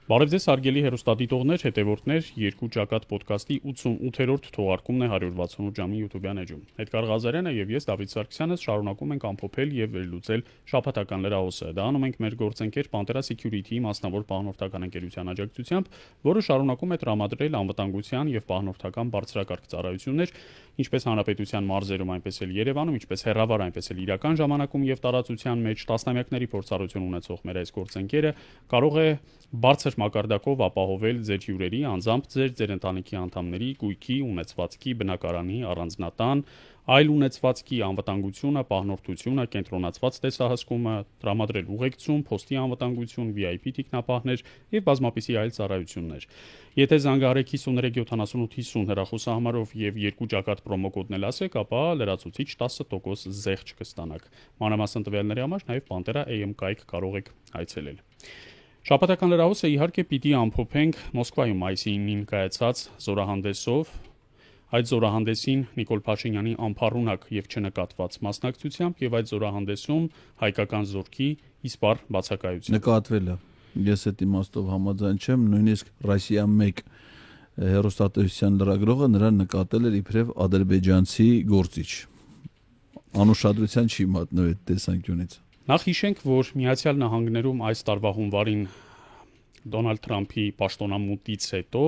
Բարև ձեզ հարգելի հեռուստադիտողներ, հետևորդներ, երկու ճակատ ոդքասթի 88-րդ թողարկումն է 168 ժամի YouTube-յան էջում։ Էդգար Ղազարյանը եւ ես Դավիթ Սարգսյանը շարունակում ենք ամփոփել եւ վերլուծել շաբաթական լրահոսը։ Դա անում ենք մեր գործընկեր Pantera Security-ի մասնավոր պահնորդական ընկերության աջակցությամբ, որը շարունակում է տրամադրել անվտանգության եւ պահնորդական բարձրակարգ ծառայություններ, ինչպես հանրապետության մարզերում, այնպես էլ Երևանում, ինչպես հեռավար, այնպես էլ իրական ժամանակում եւ տարածության մեջ տասնամյակների փորձառություն ունեցող մեր այս գործընկերը կարող է բարձր մակարդակով ապահովել ձեր հյուրերի, անձամբ ձեր ընտանիքի անդամների, գույքի, ունեցվածքի, բնակարանի, առանձնատան, այլ ունեցվածքի անվտանգությունը, պահնորդությունը, կենտրոնացված տեսահսկումը, տրամադրել ուղեկցում, փոստի անվտանգություն, VIP թիկնապահներ եւ բազմապիսի այլ ծառայություններ։ Եթե զանգահարեք 537850 հեռախոսահամարով եւ երկու ճակատ պրոմոկոդն էլ ասեք, ապա լրացուցիչ 10% զեղչ կստանաք։ Մանրամասն տվյալների համար նաեւ Pantera AM կայք կարող եք այցելել։ Շաբաթական լրահոսը իհարկե պիտի ամփոփենք Մոսկվայում մայիսի 9-ին կայացած զորահանդեսով, այդ զորահանդեսին Նիկոլ Փաշինյանի անփառունակ եւ չնկատված մասնակցությամբ եւ այդ զորահանդեսում հայկական զորքի իսպառ բացակայություն նկատվել է։ Ես այդ իմաստով համաձայն չեմ, նույնիսկ Ռոսիա 1 հեռուստատեսության լրագրողը նրան նկատել էր իբրև ադրբեջանցի գործիչ։ Անուշադրության չի մատնվել այդ տեսանկյունից։ Նախ հիշենք, որ Միացյալ Նահանգներում այս տարվա հունվարին Դոնալդ Թրամփի պաշտոնամուտից հետո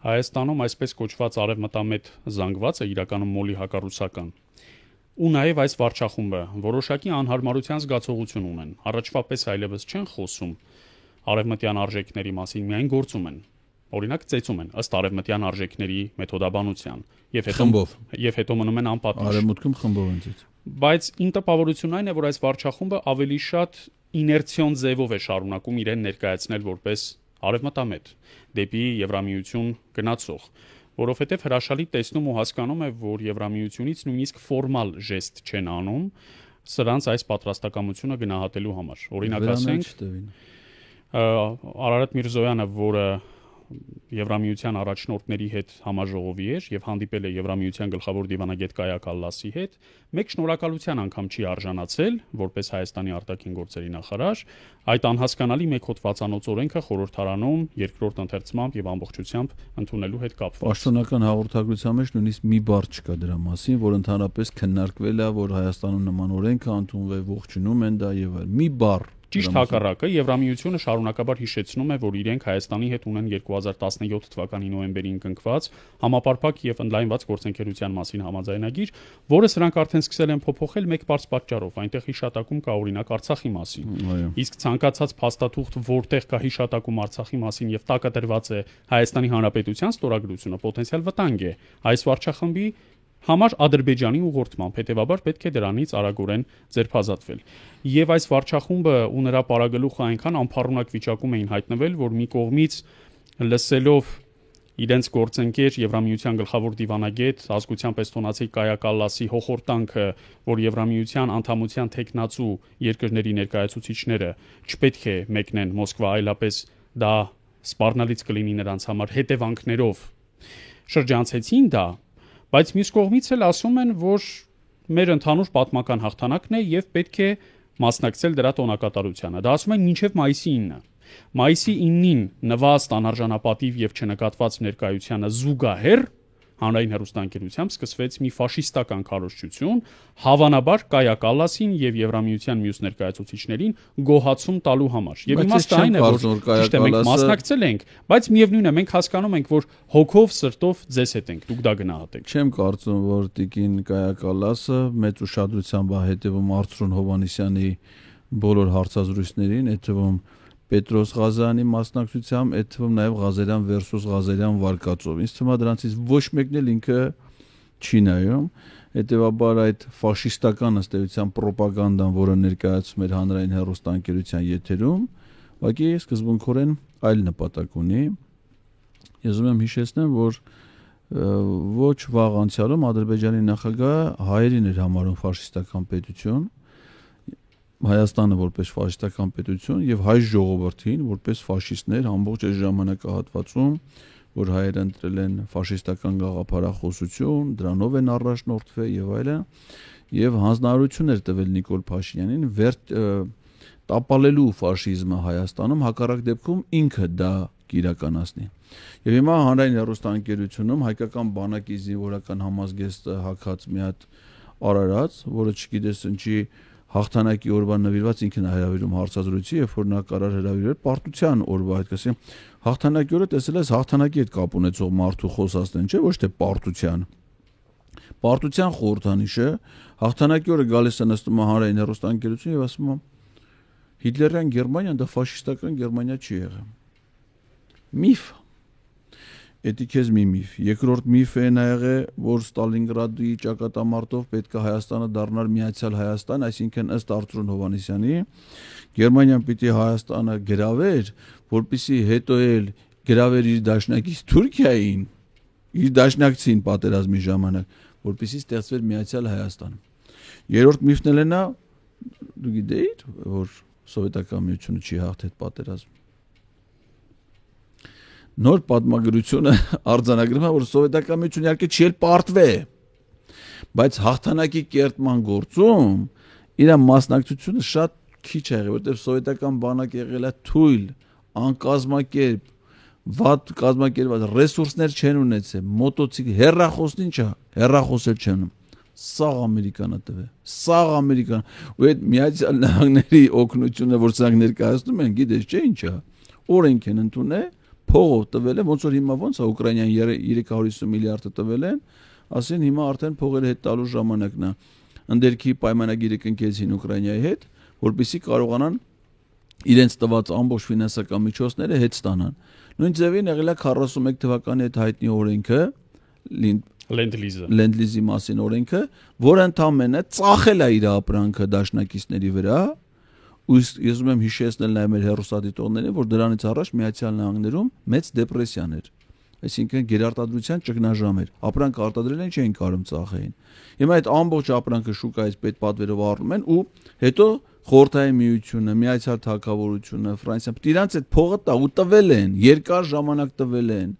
Հայաստանում այսպես կոչված արևմտամետ զանգվածը իրականում մոլի հակառուսական ու նաև այս վարչախումբը որոշակի անհարմարության զգացողություն ունեն։ Առաջվա պես այլևս չեն խոսում արևմտյան արժեքների մասին, միայն գործում են։ Օրինակ ծեծում են ըստ արևմտյան արժեքների մեթոդաբանության եւ հետո մնում են անպատիժ։ Արևմուտքում խմբով են ծեծում։ Բայց իմ տպավորությունն այն է, որ այս վարչախումբը ավելի շատ իներցիոն ձևով է շարունակում իրեն ներկայացնել որպես արևմտամետ դեպի Եվրամիություն գնացող, որովհետև հրաշալի տեսնում ու հասկանում է, որ Եվրամիությունից նույնիսկ ֆորմալ ժեստ չեն անում սրանց այս պատրաստակամությունը գնահատելու համար։ Օրինակ ասենք Արարատ Միրզոյանը, որը Եվրամիության առաջնորդների հետ համաժողովի էր եւ հանդիպել է Եվրամիության գլխավոր դիվանագետ Կայա Կալլասի հետ, մեկ շնորհակալության անգամ չի արժանացել, որպես Հայաստանի արտաքին գործերի նախարար, այդ անհասկանալի մեկ հոդվածանոց օրենքը խորհրդարանում երկրորդ ընթերցմամբ եւ ամբողջությամբ ընդունելու հետ կապված։ Պաշտոնական հաղորդագրության մեջ նույնիսկ մի բառ չկա դրա մասին, որ ընդհանրապես քննարկվել է, որ Հայաստանում նման օրենք է ընդունվել, ողջունում են դա եւ այլ։ Մի բառ Ճիշտ հակառակը, Եվրամիությունը շարունակաբար հիշեցնում է, որ իրենք Հայաստանի հետ ունեն 2017 թվականի նոյեմբերին կնքված համապարփակ եւ ընդլայնված գործընկերության մասին համաձայնագիր, որը սրանք արդեն սկսել են փոփոխել մեկ բարձ պատճառով։ Այնտեղ հիշատակում կա օրինակ Արցախի մասին։ Իսկ ցանկացած փաստաթուղթ, որտեղ կա հիշատակում Արցախի մասին եւ տակը դրված է Հայաստանի Հանրապետության ստորագրությունը, պոտենցիալ վտանգ է այս վարչախմբի համար Ադրբեջանի ուղղորդմամբ, հետևաբար պետք է դրանից արագորեն ձերբազատվել։ Եվ այս վարչախումբը ու նրա պարագլուխը այնքան անփառունակ վիճակում էին հայտնվել, որ մի կողմից լսելով իրենց գործընկեր Եվրամիության գլխավոր դիվանագետ, ազգությամբ էստոնացի Կայա Կալլասի հոխորտանքը, որ Եվրամիության անդամության տեխնացու երկրների ներկայացուցիչները չպետք է մեկնեն Մոսկվա, այլապես դա սպառնալից կլինի նրանց համար, հետևանքներով շրջանցեցին դա, բայց մյուս կողմից էլ ասում են, որ մեր ընդհանուր պատմական հաղթանակն է եւ պետք է մասնակցել դրա տոնակատարությանը։ Դա ասում են մինչեւ մայիսի 9-ը։ Մայիսի 9-ին նվաստ անարժանապատիվ եւ չնկատված ներկայությանը զուգահեռ հանրային հեռուստաընկերությամբ սկսվեց մի ֆաշիստական քարոզչություն, հավանաբար Կայա Կալլասին եւ Եվրամիության մյուս ներկայացուցիչներին գոհացում տալու համար։ Եվ իմաստը այն է, որ ճիշտ է, մենք մասնակցել ենք, բայց միևնույն է, մենք հասկանում ենք, որ հոգով, սրտով ձեզ հետ ենք, դուք դա գնահատեք։ Չեմ կարծում, որ տիկին Կայա Կալլասը մեծ ուշադրությամբ է հետևում Արծրուն Հովհաննիսյանի բոլոր հարցազրույցներին, հետևում Պետրոս Ղազարյանի մասնակցությամբ, այդ թվում նաև Ղազարյան versus Ղազարյան վարկածով։ Ինձ թվում է դրանցից ոչ մեկն էլ ինքը չի նայում, հետևաբար այդ ֆաշիստական ըստեյության ռոպագանդան, որը ներկայացում էր հանրային հեռուստաընկերության եթերում, ուղղակի սկզբունքորեն այլ նպատակ ունի։ Ես ուզում եմ հիշեցնեմ, որ ոչ վաղ անցյալում Ադրբեջանի նախագահը հայերին էր համարում ֆաշիստական պետություն, Հայաստանը որպես ֆաշիստական պետություն եւ հայ ժողովրդին որպես ֆաշիստներ ամբողջ այս ժամանակահատվածում, որ հայերը ընտրել են ֆաշիստական գաղափարախոսություն, դրանով են առաջնորդվել եւ այլն, եւ հանձնարարություն էր տվել Նիկոլ Փաշինյանին տապալելու ֆաշիզմը Հայաստանում, հակառակ դեպքում ինքը դա կիրականացնի։ Եվ հիմա հանրային հեռուստաընկերությունում հայկական բանակի զինվորական համազգեստը հագած մի հատ արարած, որը չգիտես ինչի հաղթանակի օրվա նվիրված ինքն է հրավիրում հարցազրույցի, երբ որ նա կարար հրավիրել պարտության օրվա, այդքասի հաղթանակի օրը տեսել ես հաղթանակի հետ կապ ունեցող մարդու խոսածն չէ, ոչ թե պարտության։ Պարտության խորհրդանիշը հաղթանակի օրը գալիս է նստում հանրային հեռուստաընկերություն եւ ասում է Հիտլերյան Գերմանիան դա ֆաշիստական Գերմանիա չի եղել։ Միֆ։ Էդի քեզ մի միֆ։ Երկրորդ միֆը այն է եղել, որ Ստալինգրադի ճակատամարտով պետք է Հայաստանը դառնար միացյալ Հայաստան, այսինքն ըստ Արծրուն Հովհաննիսյանի, Գերմանիան պիտի Հայաստանը գրավեր, որպեսզի հետո էլ գրավեր իր դաշնակից Թուրքիային, իր դաշնակցին պատերազմի ժամանակ, որպեսզի ստեղծվեր միացյալ Հայաստան։ Երրորդ միֆն էլ նա, դու գիտեիր, որ սովետական միությունը չի հաղթել պատերազմ։ Նոր պատմագրությունը արձանագրում է, որ սովետական միությունը իհարկե չի էլ պարտվե, բայց հաղթանակի կերտման գործում իր մասնակցությունը շատ քիչ է եղել, որտեղ սովետական բանակը եղել է թույլ, անկազմակերպ, վատ կազմակերպված, ռեսուրսներ չեն ունեցել, մոտոցիկլ, հեռախոսն ինչ է, հեռախոսել չեն ունում։ Սաղ Ամերիկանը տվել, սաղ Ամերիկան, ու այդ Միացյալ Նահանգների օգնությունը, որ սրանք ներկայացնում են, գիտես չէ ինչ է, օրենք են ընդունել, փողով տվել են, ոնց որ հիմա ոնց է Ուկրաինան 350 միլիարդը տվել են, ասեն հիմա արդեն փողերը հետ տալու ժամանակն է։ Ընդերքի պայմանագիրը կնքեցին Ուկրաինայի հետ, որպեսզի կարողանան իրենց տված ամբողջ ֆինանսական միջոցները հետ ստանան։ Նույն ձևին եղել է 41 թվականի այդ հայտնի օրենքը, Լենդ-լիզի մասին օրենքը, որը ընդամենը ծախել է իր ապրանքը դաշնակիցների վրա, ու ես ուզում եմ հիշեցնել նաև մեր հեռուստադիտողներին, որ դրանից առաջ Միացյալ Նահանգներում մեծ դեպրեսիան էր, այսինքն գերարտադրության ճգնաժամ էր, ապրանք արտադրել են չէին կարող ծախեին։ Հիմա այդ ամբողջ ապրանքը շուկայից պետպատվերով առնում են ու հետո Խորհրդային Միությունը, Միացյալ Թագավորությունը, Ֆրանսիան իրանց այդ փողը տա ու տվել են, երկար ժամանակ տվել են։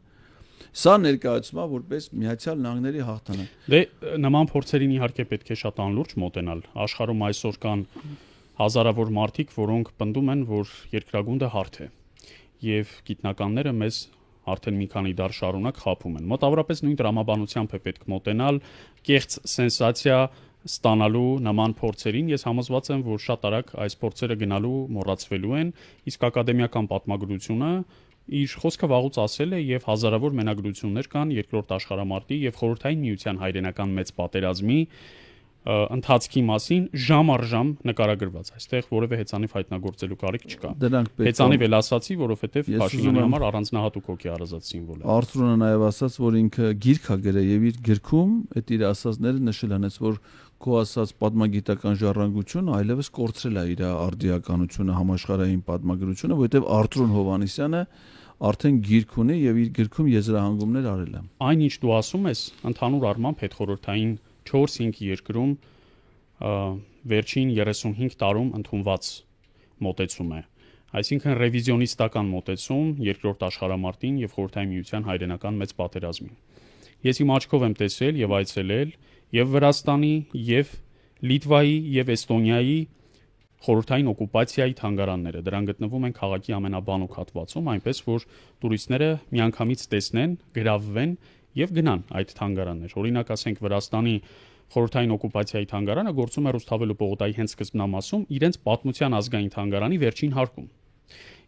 Սա ներկայացում է որպես Միացյալ Նահանգների հաղթանակ։ Դե նման փորձերին իհարկե պետք է շատ անլուրջ մոտենալ։ Աշխարհում այսօր կան հազարավոր մարդիկ, որոնք պնդում են, որ երկրագունդը հարթ է, եւ գիտնականները մեզ արդեն մի քանի դար շարունակ խաբում են։ Մոտավորապես նույն տրամաբանությամբ է պետք մոտենալ կեղծ սենսացիա ստանալու նման փորձերին։ Ես համոզված եմ, որ շատ արագ այս փորձերը գնալու մոռացվելու են, իսկ ակադեմիական պատմագրությունը իր խոսքը վաղուց ասել է եւ հազարավոր մենագրություններ կան երկրորդ աշխարհամարտի եւ խորհրդային միության հայրենական մեծ պատերազմի ընթացքի մասին ժամ առ ժամ նկարագրված։ Այստեղ որևէ հեծանիվ հայտնագործելու կարիք չկա։ Հեծանիվ էլ ասացի, որովհետեւ Փաշինյանի համար առանձնահատուկ հոգի առազատ սիմվոլ է։ Արծրունը նաեւ ասաց, որ ինքը գիրք է գրել եւ իր գրքում այդ իր ասածները նշել անեց, որ քո ասած պատմագիտական ժառանգությունը այլևս կորցրել է իր արդիականությունը, համաշխարհային պատմագրությունը, որովհետեւ Արծրուն Հովհաննիսյանը արդեն գիրք ունի եւ իր գրքում եզրահանգումներ արել է։ Այն ինչ դու ասում ես, ընդհանուր առմամբ հետխորհրդային 4-5 երկրում վերջին 35 տարում ընդունված մոտեցում է։ Այսինքն ռևիզիոնիստական մոտեցում երկրորդ աշխարհամարտին եւ խորհրդային միության հայրենական մեծ պատերազմին։ Ես իմ աչքով եմ տեսել եւ այցելել եւ Վրաստանի եւ Լիտվայի եւ Էստոնիայի խորհրդային օկուպացիայի թանգարանները։ Դրան գտնվում են քաղաքի ամենաբանուկ հատվածում, այնպես որ տուրիստները միանգամից տեսնեն, գրավվեն եւ գնան այդ թանգարաններ։ Օրինակ ասենք Վրաստանի խորհրդային օկուպացիայի թանգարանը գործում է Ռուսթավելու պողոտայի հենց սկզբնամասում իրենց պատմության ազգային թանգարանի վերջին հարկում։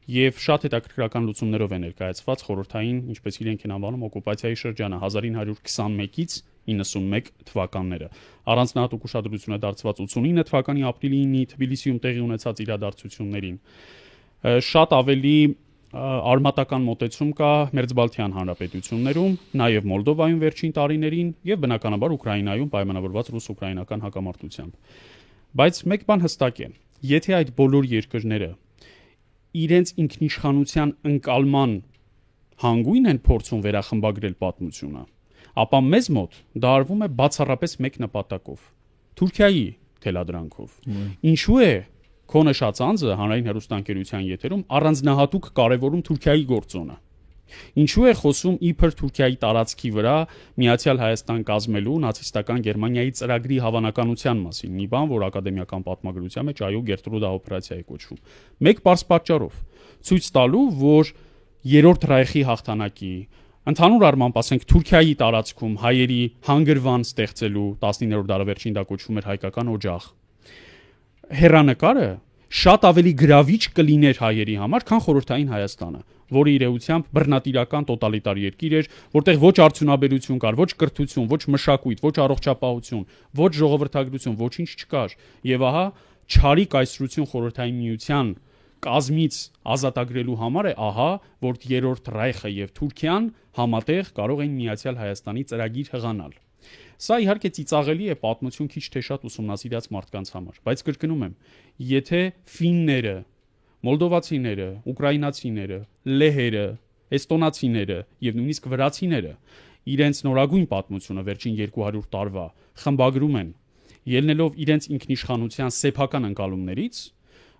Եվ շատ հետաքրքրական լուծումներով է ներկայացված խորհրդային, ինչպես իրենք են անվանում, օկուպացիայի շրջանը 1921-ից 91 թվականները։ Առանձնահատուկ ուշադրություն է դարձված 89 թվականի ապրիլի 9-ի Թբիլիսիում տեղի ունեցած իրադարձություններին։ Շատ ավելի արմատական մոտեցում կա Մերձբալթյան հանրապետություններում, նաև Մոլդովայում վերջին տարիներին եւ բնականաբար Ուկրաինայում պայմանավորված ռուս-ուկրաինական հակամարտությամբ։ Բայց մեկ բան հստակ է, եթե այդ բոլոր երկրները իրենց ինքնիշխանության ընկալման հանգույն են փորձում վերախմբագրել պատմությունը, ապա մեզ մոտ դա արվում է բացառապես մեկ նպատակով՝ Թուրքիայի թելադրանքով։ Ինչու է քո նշած անձը հանրային հեռուստաընկերության եթերում առանձնահատուկ կարևորում Թուրքիայի գործոնը։ Ինչու է խոսում իբր Թուրքիայի տարածքի վրա Միացյալ Հայաստան կազմելու նացիստական Գերմանիայի ծրագրի հավանականության մասին, մի բան, որ ակադեմիական պատմագրության մեջ այո Գերտրուդա օպերացիա է կոչվում։ Մեկ պարզ պատճառով, ցույց տալու, որ Երրորդ Ռայխի հաղթանակի, ընդհանուր առմամբ ասենք Թուրքիայի տարածքում հայերի հանգրվան ստեղծելու 19-րդ դարավերջին դա կոչվում էր հայկական օջախ։ Հեռանկարը շատ ավելի գրավիչ կլիներ հայերի համար, քան խորհրդային Հայաստանը, որը իրեությամբ բռնատիրական տոտալիտար երկիր էր, որտեղ ոչ արդյունաբերություն կար, ոչ կրթություն, ոչ մշակույթ, ոչ առողջապահություն, ոչ ժողովրդագրություն, ոչինչ չկար։ Եվ ահա չարի կայսրություն խորհրդային միության կազմից ազատագրելու համար է ահա, որ Երրորդ Ռայխը եւ Թուրքիան համատեղ կարող են Միացյալ Հայաստանի ծրագիր հղանալ։ Սա իհարկե ծիծաղելի է պատմություն քիչ թե շատ ուսումնասիրած մարդկանց համար, բայց կրկնում եմ, եթե ֆինները, մոլդովացիները, ուկրաինացիները, լեհերը, էստոնացիները եւ նույնիսկ վրացիները իրենց նորագույն պատմությունը վերջին 200 տարվա խմբագրում են, ելնելով իրենց ինքնիշխանության սեփական ընկալումներից,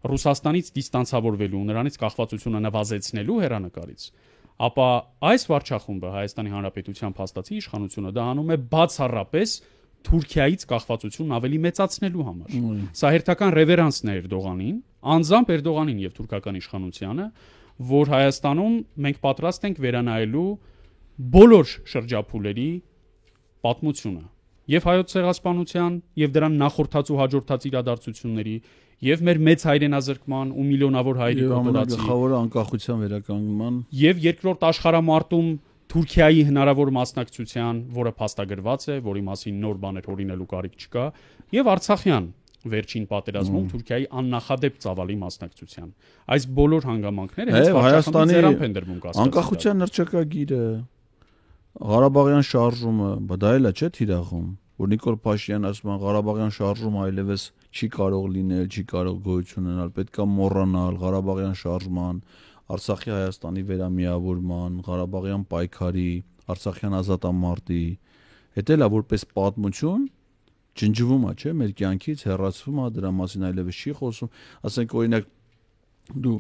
Ռուսաստանից դիստանցավորվելու, նրանից կախվածությունը նվազեցնելու հեռանկարից, ապա այս վարչախումբը Հայաստանի Հանրապետության փաստացի իշխանությունը դա անում է բացառապես Թուրքիայից կախվածությունն ավելի մեծացնելու համար։ Սա հերթական ռևերանսն է Էրդողանին, անձամբ Էրդողանին եւ թուրքական իշխանությանը, որ Հայաստանում մենք պատրաստ ենք վերանայելու բոլոր շրջափուլերի պատմությունը եւ հայոց ցեղասպանության եւ դրան նախորդած ու հաջորդած իրադարձությունների եւ մեր մեծ հայրենազրկման ու միլիոնավոր հայերի կոտորածի գլխավորը անկախության վերականգնման եւ երկրորդ աշխարհամարտում Թուրքիայի հնարավոր մասնակցության, որը փաստագրված է, որի մասին նոր բաներ հորինելու կարիք չկա, եւ Արցախյան վերջին պատերազմում Թուրքիայի աննախադեպ ծավալի մասնակցության։ Այս բոլոր հանգամանքները հենց Հայաստանի ձեռամբ են դրվում կասկածի։ Անկախության նրճակագիրը, Ղարաբաղյան շարժումը, դա էլ է չէ թիրախում, որ Նիկոլ Փաշինյանն ասում է Ղարաբաղյան շարժումը այլևս չի կարող լինել, չի կարող գոյություն ունենալ, պետք է մոռանալ Ղարաբաղյան շարժման, Արցախի Հայաստանի վերամիավորման, Ղարաբաղյան պայքարի, Արցախյան ազատամարտի, հետել է որպես պատմություն ջնջվում է, չէ, մեր կյանքից հեռացվում է, դրա մասին այլևս չի խոսում, ասենք օրինակ դու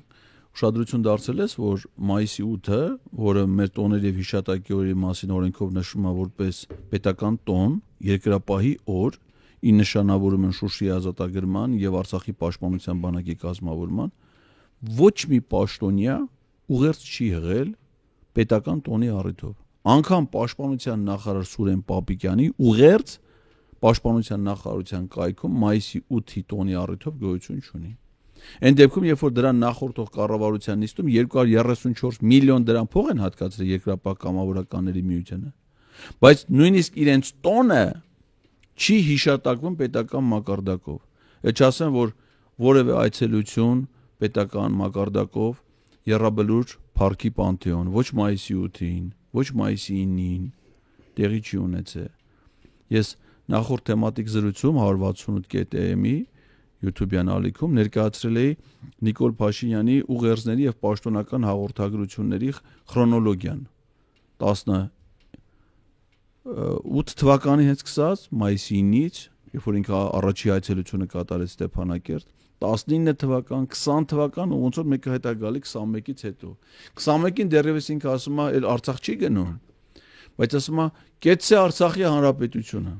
ուշադրություն դարձել ես, որ մայիսի 8-ը, որը մեր տոների եւ հիշատակի օրերի մասին օրենքով նշվում է որպես պետական տոն, երկրապահի օր, ի նշանավորում են Շուշիի ազատագրման եւ Արցախի պաշտպանության բանակի կազմավորման, ոչ մի պաշտոնյա ուղերձ չի եղել պետական տոնի առիթով։ Անկամ պաշտպանության նախարար Սուրեն Պապիկյանի ուղերձ պաշտպանության նախարարության կայքում մայիսի 8-ի տոնի առիթով գոյություն չունի։ Այն դեպքում, երբ որ դրան նախորդող կառավարության նիստում 234 միլիոն դրամ փող են հատկացրել երկրապահ կամավորականների միությանը, բայց նույնիսկ իրենց տոնը չի հիշատակվում պետական մակարդակով։ Այդ չասեմ, որ որևէ այցելություն պետական մակարդակով Եռաբլուր Փարքի Պանթեոն ոչ մայիսի 8-ին, ոչ մայիսի 9-ին տեղի չի ունեցել։ Ես նախորդ թեմատիկ զրույցում 168.am-ի YouTube-յան ալիքում ներկայացրել էի Նիկոլ Փաշինյանի ուղերձների եւ պաշտոնական հաղորդագրությունների քրոնոլոգիան 18 թվականի հենց սկսած մայիսի 9-ից, երբ որ ինքը առաջի այցելությունը կատարեց Ստեփանակերտ, 19 թվական, 20 թվական ու ոնց որ մեկը հետ է գալի 21-ից հետո։ 21-ին դեռևս ինքը ասում է, «Էլ Արցախ չի գնում», բայց ասում է, «Կեցցե Արցախի հանրապետությունը»։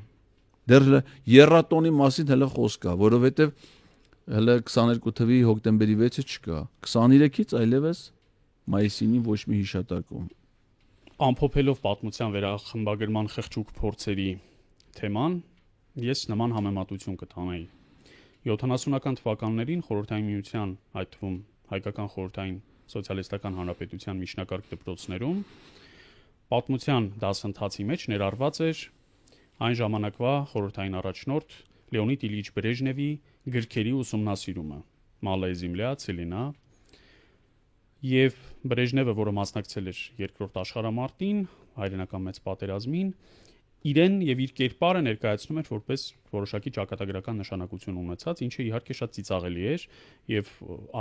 Դեռ երրատոնի մասին հələ խոսք կա, որովհետև հələ 22 թվականի հոկտեմբերի 6-ը չկա։ 23-ից այլևս մայիսինի ոչ մի հիշատակում։ Ամփոփելով պատմության վերախմբագրման խղճուկ փորձերի թեման, ես նման համեմատություն կտանեի։ 70-ական թվականներին Խորհրդային Միության, այդ թվում Հայկական Խորհրդային Սոցիալիստական Հանրապետության միջնակարգ դպրոցներում պատմության դասընթացի մեջ ներառված էր այն ժամանակվա խորհրդային առաջնորդ Լեոնիդ Իլիչ Բրեժնևի գրքերի ուսումնասիրումը «Մալая земля», «Целина» եւ Բրեժնևը, որը մասնակցել էր երկրորդ աշխարհամարտին, հայրենական մեծ պատերազմին, իրեն եւ իր կերպարը ներկայացնում էր որպես որոշակի ճակատագրական նշանակություն ունեցած, ինչը իհարկե շատ ծիծաղելի էր եւ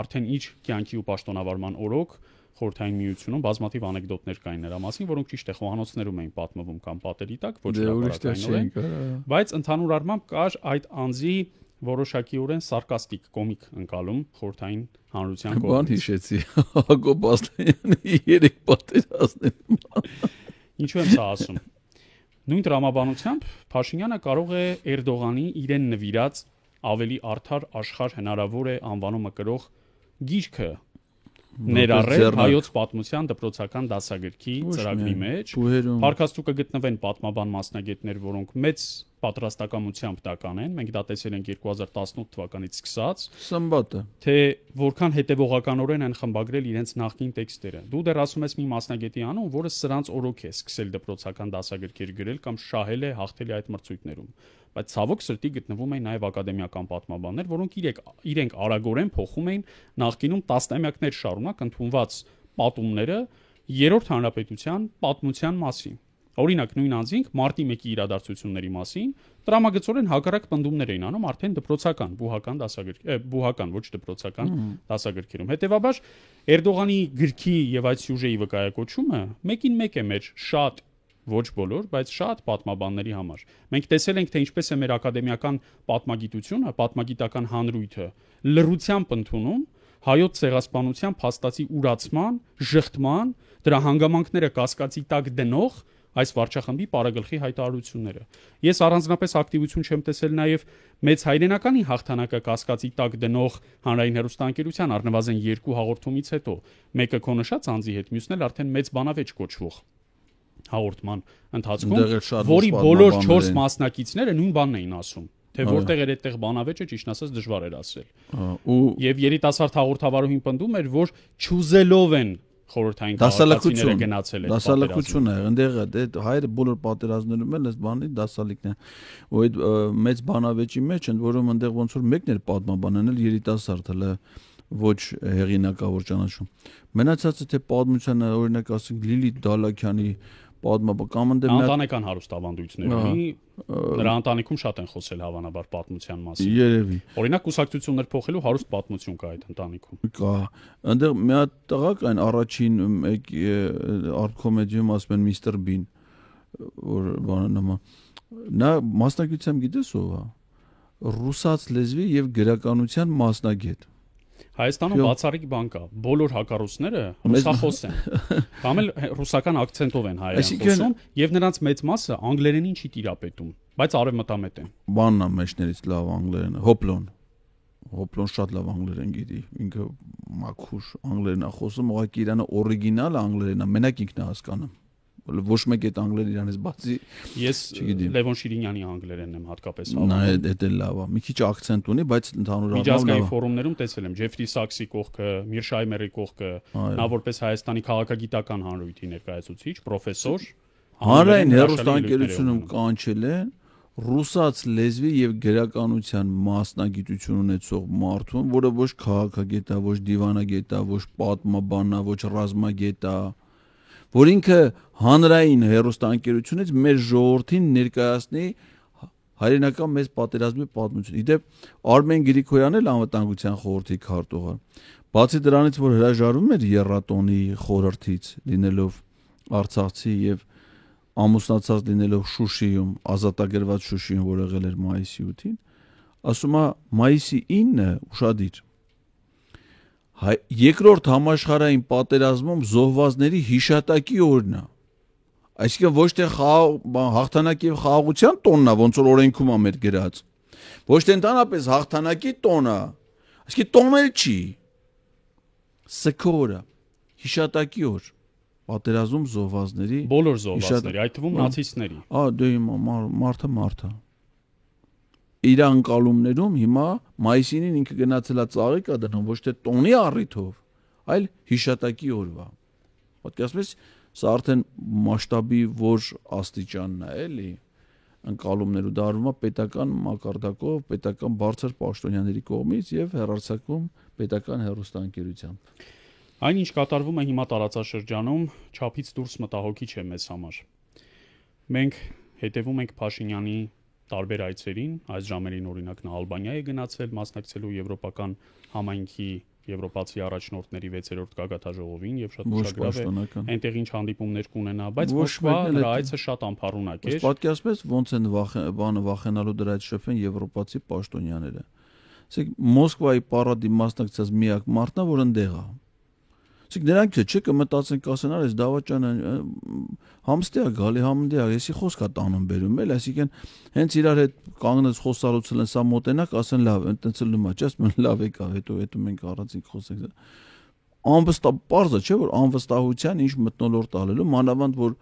արդեն իր կյանքի ու պաշտոնավարման օրոք Խորհրդային Միությունում բազմաթիվ անեկդոտներ կային նրա մասին, որոնք ճիշտ է խոհանոցներում էին պատմվում կամ պատերի տակ, ոչ հրապարակայինորեն, բայց ընդհանուր առմամբ կար այդ անձի որոշակիորեն սարկաստիկ կոմիկ ընկալում խորհրդային հանրության Բան կողմից։ հիշեցի Հակոբ Ասլանյանի 3 պատերազմներում։ Ինչու եմ սա ասում։ Նույն տրամաբանությամբ Փաշինյանը կարող է Էրդողանի իրեն նվիրած ավելի արդար աշխարհ հնարավոր է անվանումը կրող գիրքը ներառել հայոց պատմության դպրոցական դասագրքի ծրագրի մեջ։ Փառքաստու կգտնվեն պատմաբան մասնագետներ, որոնք մեծ պատրաստակամությամբ դա կանեն։ Մենք դա տեսել ենք 2018 թվականից սկսած։ Սմբատը։ Թե որքան հետևողականորեն են խմբագրել իրենց նախկին տեքստերը։ Դու դեռ ասում ես մի մասնագետի անուն, որը սրանց օրոք է սկսել դպրոցական դասագրքեր գրել կամ շահել է հաղթել է այդ մրցույթներում։ Բայց ցավոք սրտի գտնվում են նաև ակադեմիական պատմաբաններ, որոնք իրենք արագորեն փոխում էին նախկինում տասնամյակներ շարունակ ընդունված պատումները երրորդ հանրապետության պատմության մասին։ Օրինակ նույն անձինք մարտի 1-ի իրադարձությունների մասին տրամագծորեն հակառակ պնդումներ էին անում արդեն դպրոցական, բուհական, ոչ դպրոցական դասագրքերում։ Հետևաբար Էրդողանի գրքի եւ այդ սյուժեի վկայակոչումը մեկին մեկ է մեր շատ ոչ բոլոր, բայց շատ պատմաբանների համար։ Մենք տեսել ենք, թե ինչպես է մեր ակադեմիական պատմագիտությունը, պատմագիտական հանրույթը լռությամբ ընդունում հայոց ցեղասպանության փաստացի ուրացման, ժխտման, դրա հանգամանքները կասկածի տակ դնող այս վարչախմբի պարագլխի հայտարարությունները։ Ես առանձնապես ակտիվություն չեմ տեսել նաև մեծ հայրենականի հաղթանակը կասկածի տակ դնող հանրային հեռուստաընկերության առնվազն 2 հաղորդումից հետո, մեկը քո նշած անձի հետ, մյուսն էլ արդեն մեծ բանավեճ կոչվող հաղորդման ընթացքում, որի բոլոր 4 մասնակիցները նույն բանն էին ասում, թե որտեղ էր այդտեղ բանավեճը, ճիշտ ասած դժվար էր ասել։ Եվ երիտասարդ հաղորդավարուհին պնդում էր, որ չուզելով են խորհրդային քաղաքացիները գնացել են։ Դասալքություն է, այնտեղ է հայերը բոլոր պատերազմներում էլ այս բանի դասալիկն է։ Ու այդ մեծ բանավեճի մեջ ընդ որում այնտեղ ոնց որ մեկն էր պատմաբանն էլ երիտասարդ հələ ոչ հեղինակավոր ճանաչում։ Մնացածը թե պատմությանը օրինակ ասենք Լիլիթ Դալաքյանի պատմաբան կամ ընդդեմ ընտանեկան հարուստ ավանդույթներ ունի, նրա ընտանիքում շատ են խոսել հավանաբար պատմության մասին։ Երևի։ Օրինակ կուսակցություններ փոխելու հարուստ պատմություն կա այդ ընտանիքում։ Կա։ Այնտեղ մի հատ տղակ այն առաջին արքոմեդիում ասում են Միսթեր Բին, որ բանը նման։ Նա մասնագիտությամբ գիտես ով է։ Ռուսաց լեզվի եւ գրականության մասնագետ։ Հայաստանում բացառիկ բան կա, բոլոր հակառուսները ռուսախոս են, կամ էլ ռուսական ակցենտով են հայերեն խոսում, եւ նրանց մեծ մասը անգլերենին չի տիրապետում, բայց արևմտամետ են։ Բանն է մեջներից լավ անգլերենը, Հոպլոն շատ լավ անգլերեն գիտի, ինքը մաքուր անգլերեն է խոսում, ուղղակի իրանը օրիգինալ անգլերեն է, մենակ ինքն է հասկանում։ Ոչ մեկ այդ անգլերեն իրանից բացի ես Լևոն Շիրինյանի անգլերենն եմ հատկապես հավանում։ Նա դա լավ է։ Մի քիչ ակցենտ ունի, բայց ընդհանուր առմամբ միջազգային ֆորումներում տեսել եմ Ջեֆրի Սաքսի կողքը, Միրշայմերի կողքը, նա որպես Հայաստանի քաղաքագիտական հանրույթի ներկայացուցիչ, պրոֆեսոր, հանրային հեռուստաընկերությունում կանչել են ռուսաց լեզվի եւ գրականության մասնագիտություն ունեցող մարդուն, որը ոչ քաղաքագետ է, ոչ դիվանագետ է, ոչ պատմաբան է, ոչ ռազմագետ է, որ ինքը հանրային հեռուստաընկերությունից մեր ժողովրդին ներկայացնի հայրենական մեծ պատերազմի պատմություն։ Իդեպ Արմեն Գրիգորյանն էլ անվտանգության խորհրդի քարտուղար։ Բացի դրանից, որ հրաժարվում էր Եռատոնի խորհրդից, լինելով արցախցի եւ ամուսնացած լինելով Շուշիում, ազատագրված Շուշիում, որ եղել էր մայիսի 8-ին, ասում է մայիսի 9-ը ուշադիր երկրորդ համաշխարհային պատերազմում զոհվածների հիշատակի օրն է։ Այսինքն ոչ թե հաղթանակի եւ խաղաղության տոնն է, ոնց որ օրենքում է մեր գրած, ոչ թե ընդհանրապես հաղթանակի տոն է, այսինքն տոն էլ չի, սքորը, հիշատակի օր, պատերազմում զոհվածների, բոլոր զոհվածների, այդ թվում նացիստների։ Դե մարդը իր անկալումներում հիմա մայիսին ինքը գնացել է ծաղիկա դնում ոչ թե տոնի առիթով, այլ հիշատակի օրվա։ Պատկերացնում ես, սա արդեն մասշտաբի որ աստիճանն է, էլի, անկալումներու դարվում է պետական մակարդակով, պետական բարձր պաշտոնյաների կողմից եւ հեռարձակում պետական հեռուստաընկերությամբ։ Այն ինչ կատարվում է հիմա տարածաշրջանում, չափից դուրս մտահոգիչ է մեզ համար։ Մենք հետևում ենք Փաշինյանի տարբեր այցերին, այս ժամերին օրինակ նա Ալբանիա է գնացել մասնակցելու եվրոպական համայնքի եվրոպացի առաջնորդների 6-րդ գագաթաժողովին եւ շատ ուշագրավ է այնտեղ ինչ հանդիպումներ կունենա, բայց Մոսկվա նրա այցը շատ անփառունակ էր։ Պատկերացնես ոնց են վախենալու դրայից շփեն եվրոպացի պաշտոնյաները։ Ասեք Մոսկվայի պարադի մասնակցած միակ մարդն է, որ ընդեղ է։ Ասեք նրանք չէ կմտածեն կասեն այս դավաճանը համստեղ գալի համնդեղ, եսի խոսք է տանում բերում էլ, այսինքն հենց իրար հետ կանգնած խոսալուց են սա մոտենակ, ասեն լավ, այնտենց լումա, չես լավ եկա, հետո մենք առանցին խոսենք։ Անվստահ պարզ է, չէ՞ որ անվստահության ինչ մթնոլորտ ալելու, մանավանդ որ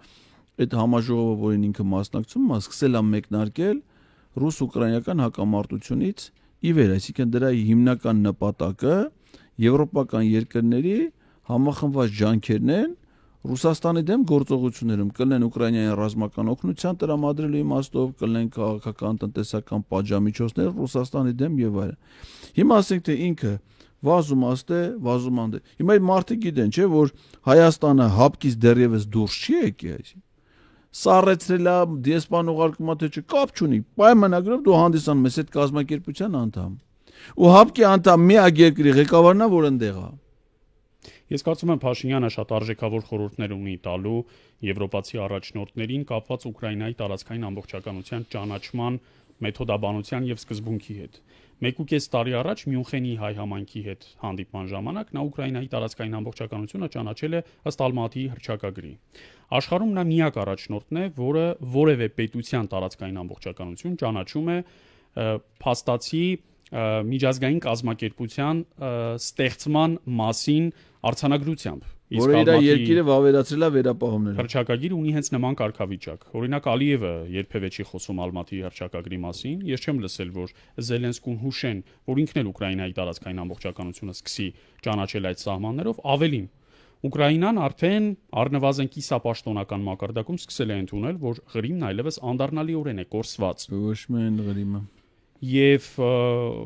այդ համաժողովը, որին ինքը մասնակցում է, սկսել է մեկնարկել ռուս-ուկրաինական հակամարտությունից ի վեր, այսինքն դրա հիմնական նպատակը եվրոպական երկրների համախմբված ջանքերն են Ռուսաստանի դեմ գործողություններում կլինեն Ուկրաինայի ռազմական օգնության տրամադրելու իմաստով, կլինեն քաղաքական, տնտեսական պատժամիջոցներ Ռուսաստանի դեմ եւ այլն։ Հիմա ասենք թե ինքը վազում աստե, վազում անդե։ Հիմա այդ մարդը գիտեն, չէ, որ Հայաստանը հապկից դեռևս դուրս չի եկել, այսինքն սառեցրել է դեսպան ուղարկումա թե չէ, կապ չունի։ Պայմանագրով դու հանդիսանում ես այդ կազմակերպության անդամ։ Ու հապկի անդամ միակ երկրի ղեկավարն է, որ ընդեղ է։ Ես կարծում եմ Փաշինյանը շատ արժեքավոր խորհուրդներ ունի տալու եվրոպացի առաջնորդներին կապված Ուկրաինայի տարածքային ամբողջականության ճանաչման մեթոդաբանության եւ սկզբունքի հետ։ 1.5 տարի առաջ Մյունխենի հայ համայնքի հետ հանդիպման ժամանակ նա Ուկրաինայի տարածքային ամբողջականությունը ճանաչել է ըստ Ալմատիի հռչակագրի։ Աշխարհում նա միակ առաջնորդն է, որը որևէ պետության տարածքային ամբողջականություն ճանաչում է փաստացի միջազգային կազմակերպության ստեղծման մասին արձանագրությամբ։ Որը իր երկիրը վավերացրել է վերապահումները։ Հռչակագիրը ունի հենց նման կարգավիճակ։ Օրինակ Ալիևը երբևէ չի խոսում Ալմատիի հռչակագրի մասին։ Ես չեմ լսել, որ Զելենսկուն հուշեն, որ ինքն էլ Ուկրաինայի տարածքային ամբողջականությունը սկսի ճանաչել այդ սահմաններով, ավելին։ Ուկրաինան արդեն առնվազն կիսապաշտոնական մակարդակում սկսել է ընդունել, որ Ղրիմն այլևս անդառնալիորեն է կորսված։ Ոչ միայն Ղրիմը։ Եվ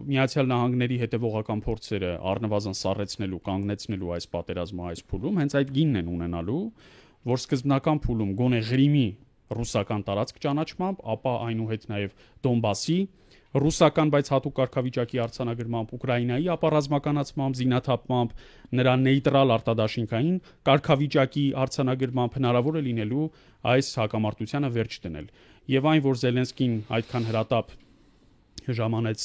Միացյալ Նահանգների հետևողական փորձերը առնվազն սառեցնելու, կանգնեցնելու այս պատերազմը այս փուլում հենց այդ գինն են ունենալու, որ սկզբնական փուլում գոնե Ղրիմի ռուսական տարածք ճանաչմամբ, ապա այնուհետ նաև Դոնբասի ռուսական, բայց հատուկ կարգավիճակի արձանագրմամբ, Ուկրաինայի ապա ռազմականացմամբ, զինաթափմամբ, նրա նեյտրալ արտադաշինքային կարգավիճակի արձանագրմամբ հնարավոր է լինելու այս հակամարտությանը վերջ դնել։ Եվ այն, որ Զելենսկին այդքան հրատապ ժամանեց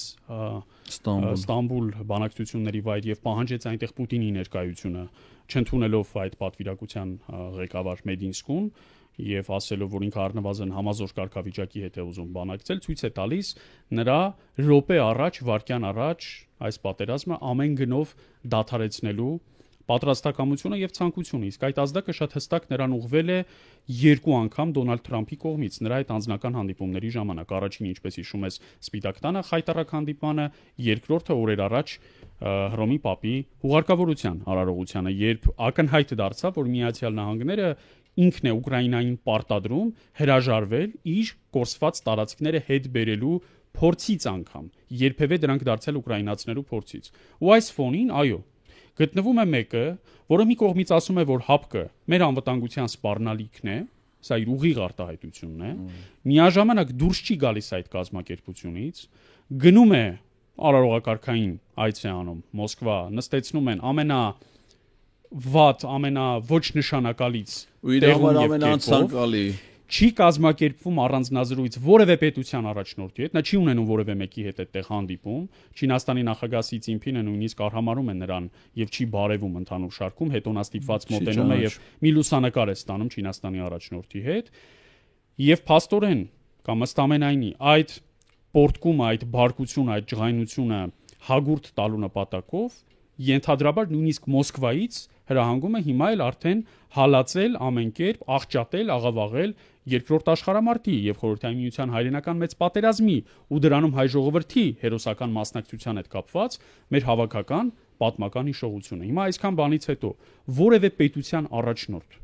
Ստամբուլ բանակցությունների վայր եւ պահանջեց այնտեղ Պուտինի ներկայությունը, չընդունելով այդ պատվիրակության ղեկավար Մեդինսկուն եւ ասելով, որ ինքը առնվազն համազոր կարգավիճակի հետ է ուզում բանակցել, ցույց է տալիս նրա րոպե առաջ, վայրկյան առաջ այս պատերազմը ամեն գնով դադարեցնելու պատրաստակամությունը եւ ցանկությունը, իսկ այդ ազդակը շատ հստակ նրան ուղղվել է 2 անգամ Դոնալդ Թրամփի կողմից նրա այդ անձնական հանդիպումների ժամանակ։ Առաջինը, ինչպես հիշում ես, Սպիտակ տանը խայտարակ հանդիպանը, երկրորդը օրեր առաջ Հռոմի Պապի հուղարկավորության արարողությանը, երբ ակնհայտ դարձավ, որ Միացյալ Նահանգները ինքն է Ուկրաինային պարտադրում հրաժարվել իր կորսված տարածքները հետ բերելու փորձից անգամ, երբևէ դրանք դարձել ուկրաինացիներու փորձից։ Ու այս ֆոնին, այո, գտնվում է մեկը, որը մի կողմից ասում է, որ հապկը մեր անվտանգության սպառնալիքն է, սա իր ուղիղ արտահայտությունն է, միաժամանակ դուրս չի գալիս այդ կազմակերպությունից, գնում է արարողակարգային այց է անում Մոսկվա, նստեցնում են ամենավատ, ամենավոչ նշանակալից ու իր համար ամենաանցանկալի չի կազմակերպվում առանձնազրույց որևէ պետության առաջնորդի հետ, նա չի ունենում որևէ մեկի հետ այդտեղ հանդիպում, Չինաստանի նախագահ Սի Ցինփինը նույնիսկ արհամարում է նրան եւ չի բարևում ընդհանուր շարքում, հետո նա ստիպված մոտենում է եւ մի լուսանկար է ստանում Չինաստանի առաջնորդի հետ եւ փաստորեն կամ ըստ ամենայնի այդ պորտկումը, այդ բարկությունը, այդ ջղայնությունը հագուրտ տալու նպատակով ենթադրաբար նույնիսկ Մոսկվայից հրահանգում է հիմա էլ արդեն հալածել ամեն կերպ, աղճատել, աղավաղել երկրորդ աշխարհամարտի եւ Խորհրդային Միության հայրենական մեծ պատերազմի ու դրանում հայ ժողովրդի հերոսական մասնակցության հետ կապված մեր հավաքական պատմական հիշողությունը։ Հիմա այսքան բանից հետո որևէ պետության առաջնորդ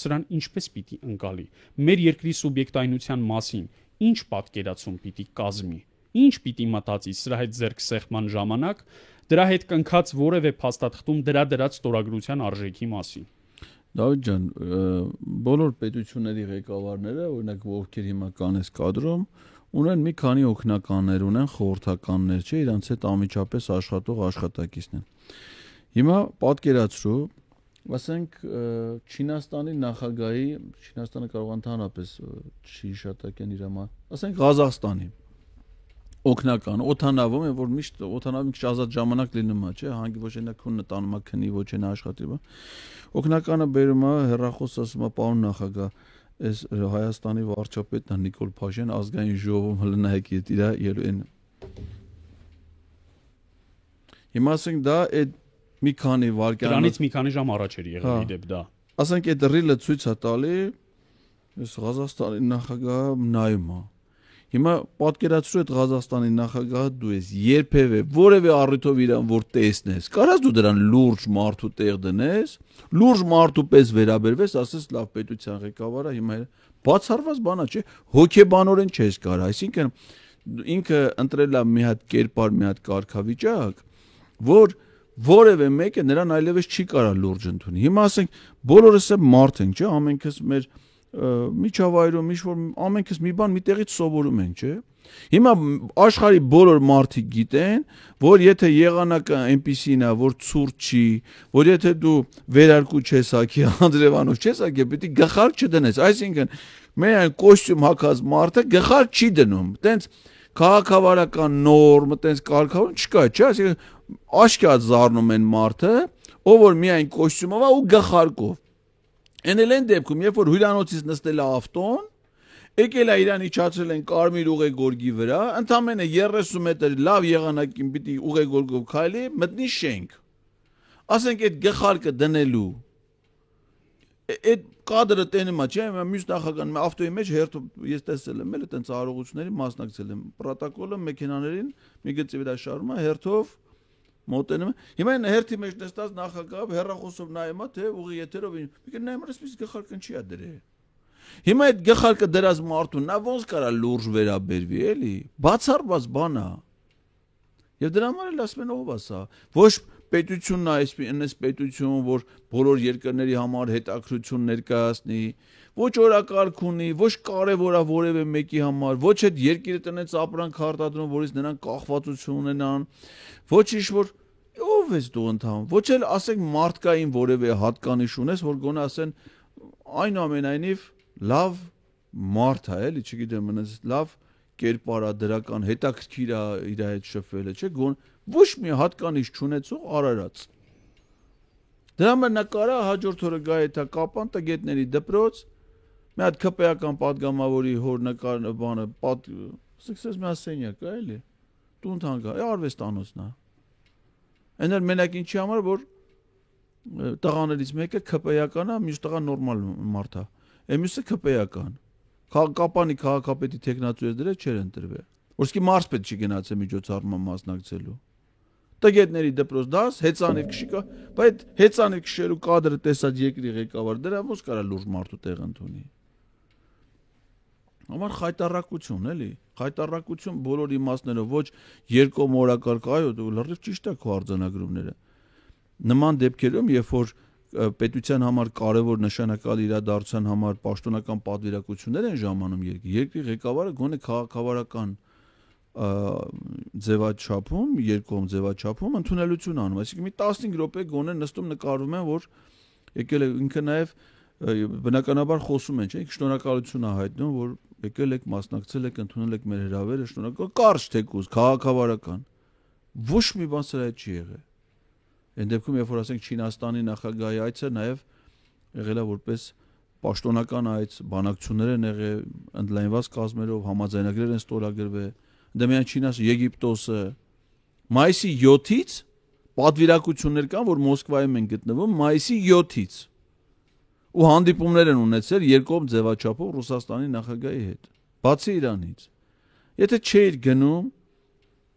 սրան ինչպես պիտի ընկալի մեր երկրի սուբյեկտայնության մասին, ինչ պատկերացում պիտի կազմի, ինչ պիտի մտածի սրա հետ ձեռք սեղման ժամանակ, դրա հետ կնքած որևէ փաստաթղթում դրա դրած ստորագրության արժեքի մասին։ Դավիթ ջան, բոլոր պետությունների ղեկավարները, օրինակ ովքեր հիմա կան այս կադրում, ունեն մի քանի օգնականներ, ունեն խորհրդականներ, չէ, իրանց հետ անմիջապես աշխատող աշխատակիցներ։ Հիմա պատկերացրու, ասենք Չինաստանի նախագահի, Չինաստանը կարող ընդհանրապես չի հիշատակեն իր համար, ասենք Ղազախստանի օգնական օթանավում է, որ միշտ օթանավում քիչ ազատ ժամանակ լինում է, չէ՞, հանգի ոչ այնա քունը տանում է քնի, ոչ այնա աշխատի, օգնականը բերում է հեռախոս ասում է պարոն նախագահ, այս Հայաստանի վարչապետն է Նիկոլ Փաշյան ազգային ժողովում հլնայեք իր այն Հիմա ասենք դա այդ մի քանի վայրկյան Դրանից մի քանի ժամ առաջ էր եղել իդեպ դա Ասենք այդ ռիլը ցույց է տալի այս Ղազախստանի նախագահը նայում է Հիմա պատկերացրու այդ Ղազախստանի նախագահը դու ես երբևէ որևէ առիթով իրան որ տեսնես կարաս դու դրան լուրջ մարդու տեղ դնես լուրջ մարդու պես վերաբերվես ասես լավ պետության ղեկավարը հիմա բացառված բանա չէ հոգեբանորեն չես կարող այսինքն ինքը ընտրել է մի հատ կերպար մի հատ կարգավիճակ որ որևէ մեկը նրան այլևս չի կարա լուրջ ընդունի հիմա ասենք բոլորս է մարդ ենք չէ ամենքս մեր միջավայրում ինչ-որ ամենքս մի բան մի տեղից սովորում ենք, չէ։ Հիմա աշխարհի բոլոր մարդիկ գիտեն, որ եթե եղանակը այնպիսին է, որ ցուրտ չի, որ եթե դու վերարկու չես հագի, Անդրեվանով չես հագի, պետք է գլխարկ չդնես, այսինքն միայն կոստյում հագած մարդը գլխարկ չի դնում, տենց քաղաքավարական նորմ, տենց կարգավորում չկա, չէ, այսինքն աշկյա զառնում են մարդը, ով որ միայն կոստյումով է ու գլխարկով Են դեպքում, երբ որ հյուրանոցից նստել է ավտոն, եկել է իրան իջացրել են կարմիր ուղեգորգի վրա, ընդամենը 30 մետր լավ եղանակին պիտի ուղեգորգով քայլի, մտնի շենք։ Ասենք այդ գլխարկը դնելու։ Այդ կադրը տենում է, չէ՞, մյուս նախագահան ավտոյի մեջ հերթով ես տեսել եմ, էլ այտենց արարողությունների մասնակցել եմ։ Պրոտոկոլը մեքենաներին մի գծի վրա շարում է հերթով մոտենում Հիմա այն հերթի մեջ նստած նախագահը հեռախոսով նայում է թե ուղի եթերով մի կը նայում ասես գլխարկը չի է դրել Հիմա այդ գլխարկը դրած մարդուն նա ոնց կարա լուրջ վերաբերվի էլի բացառված բան է Եվ դրա համար էլ ասում են ով է սա ոչ պետությունն է այս պետություն որ բոլոր երկրների համար հետաքրություն ներկայացնի ոչ օրակարգ ունի ոչ կարևոր է որևէ մեկի համար ոչ այդ երկիրը տնեց ապրանք հարտադրում որից նրանք կախվածություն ունենան ոչ ինչ որ ով ես դու ընդհանուր ոչ էլ ասենք մարդկային որևէ հատկանիշ ունես որ գոնե ասեն այնուամենայնիվ լավ մարդ է էլի չգիտեմ մնաց լավ կերպարադրական հետաքրքիր է իր հետ շփվելը չէ գոն ոչ մի հատկանիշ չունեցող արարած դրա համար նա կարա հաջորդ օրը գա այդ կապան տգետների դպրոց մի հատ քպեական падգամավորի հոր նկար բանը սկսես մի ասենյակ է էլի տուն թանկա արվեստանոցն է Այն էլ մենակ ինչի համար որ տղաներից մեկը քպեական է մյուս տղան նորմալ մարդ է մյուսը քպեական Կապանի քաղաքապետի տեխնացուես դրել չեր ընտրվել Որսկի մարզպետ չի գնացել միջոցառման մասնակցելու Տգետների դպրոց դաս հեծանիվ քշիկա բայց հեծանիվ քշելու կադրը տեսած երկրի ղեկավար դրա ոնց կարա լուրջ մարդու տեղ ընդունի Համար խայտարակություն էլի խայտարակություն բոլոր իմաստներով ոչ երկում օրակարգ այո դու լրիվ ճիշտ է քո արձանագրումները նման դեպքերում երբ որ պետության համար կարևոր նշանակալի իրադարձության համար պաշտոնական պատվիրակություններ են ժամանում երկրի ղեկավարը գոնե քաղաքավարական ձևաչափում երկում ձևաչափում ընդունելություն անում այսինքն մի 15 րոպե գոնե նստում նկարվում են որ եկել է ինքը նաև բնականաբար խոսում են չէ շնորհակալություն է հայտնում որ եկել եք մասնակցել եք ընդունել եք մեր հրավերը շնորհակալ կարճ թեկուզ քաղաքավարական ոչ մի բան սրա հետ չի եղել Այն դեպքում երբ որ ասենք Չինաստանի նախագահի այցը նաև եղել է որպես պաշտոնական այց բանակցություններ են եղել ընդլայնված կազմերով համաձայնագրեր են ստորագրվել դե միայն Չինաստանը Եգիպտոսը մայիսի 7-ից պատվիրակություններ կան որ Մոսկվայում են գտնվում մայիսի 7-ից ու հանդիպումներ են ունեցել երկկողմ ձևաչափով Ռուսաստանի նախագահի հետ բացի Իրանից եթե չէիր գնում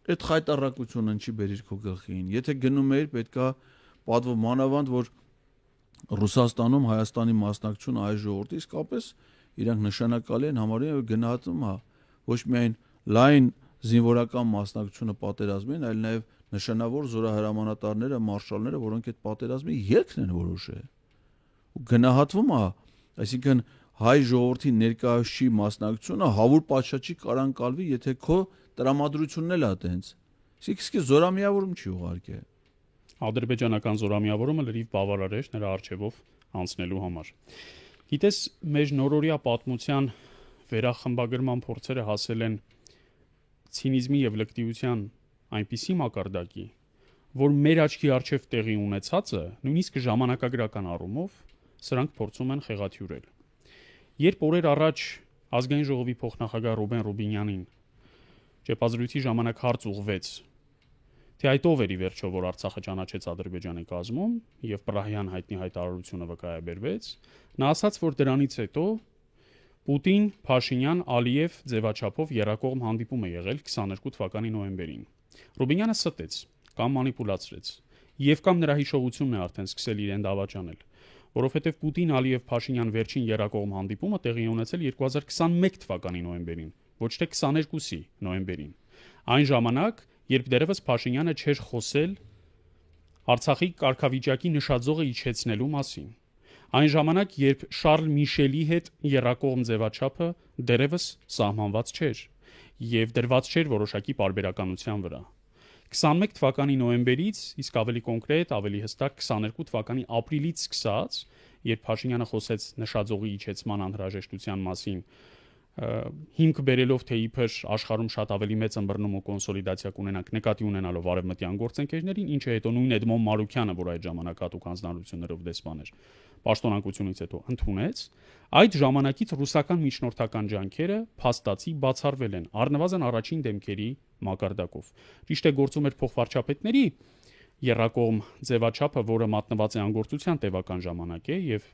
Այդ խայտարակությունը չի բերիր քո գլխին եթե գնում էիր պետքա պատվով մանավանդ որ Ռուսաստանում Հայաստանի մասնակցությունը այ ժողովրդի իսկապես իրանք նշանակալի են համարում եւ գնահատում է ոչ միայն լայն զինվորական մասնակցությունը պատերազմին այլ նաեւ նշանավոր զորահրամանատարները մարշալները որոնք այդ պատերազմի ելքն են որոշել ու գնահատվում է այսինքն հայ ժողովրդի ներկայացուցիչ մասնակցությունը հավուր պատշաճի կարանկալվի եթե քո տրամադրությունն էլ է տենց։ Իսկ զորամիավորում չի ուղարկե։ ադրբեջանական զորամիավորումը լրիվ բավարար էր նրա արչևով անցնելու համար։ Գիտես, մեր նորօրյա պատմության վերախմբագրման փորձերը հասել են ցինիզմի եւ լկտիության այնպիսի մակարդակի, որ մեր աչքի առջև տեղի ունեցածը նույնիսկ ժամանակագրական առումով սրանք փորձում են խեղաթյուրել։ Երբ օրեր առաջ ազգային ժողովի փոխնախագահ Ռուբեն Ռուբինյանին ճեպազրույցի ժամանակ հարց ուղղվեց, թե այդ ով էր ի վերջո, որ Արցախը ճանաչեց Ադրբեջանի կազմում եւ Պրահյան հայտնի հայտարարությունը վկայաբերվեց, նա ասաց, որ դրանից հետո Պուտին, Փաշինյան, Ալիև ձևաչափով երակողմ հանդիպում է եղել 22 թվականի նոյեմբերին։ Ռուբինյանը ստեց կամ մանիպուլացրեց եւ կամ նրա հիշողությունն է արդեն սկսել իրեն դավաճանել, որովհետեւ Պուտին, Ալիև, Փաշինյան վերջին երակողմ հանդիպումը տեղի ունեցել 2021 թվականի նոյեմբերին, ոչ թե 22-ի նոյեմբերին։ Այն ժամանակ, երբ դեռևս Փաշինյանը չէր խոսել Արցախի կարգավիճակի նշաձողը իջեցնելու մասին։ Այն ժամանակ, երբ Շարլ Միշելի հետ եռակողմ ձևաչափը դեռևս սահմանված չէր եւ դրված չէր որոշակի պարբերականության վրա։ 21 թվականի նոյեմբերից, իսկ ավելի կոնկրետ, ավելի հստակ 22 թվականի ապրիլից սկսած, երբ Փաշինյանը խոսեց նշաձողի իջեցման անհրաժեշտության մասին, հիմք բերելով թե իբր աշխարհում շատ ավելի մեծ ըմբռնում ու կոնսոլիդացիա կունենանք նկատի ունենալով արևմտյան գործընկերներին, ինչը հետո նույն Էդմոն Մարուկյանը, որ այդ ժամանակ հատուկ հանձնարարություններով դեսպան էր, պաշտոնակությունից հետո ընդունեց, այդ ժամանակից ռուսական միջնորդական ջանքերը փաստացի բացառվել են, առնվազն առաջին դեմքերի մակարդակով։ Ճիշտ է, գործում էր փոխվարչապետների եռակողմ ձևաչափը, որը մատնված է անգործության տևական ժամանակ է եւ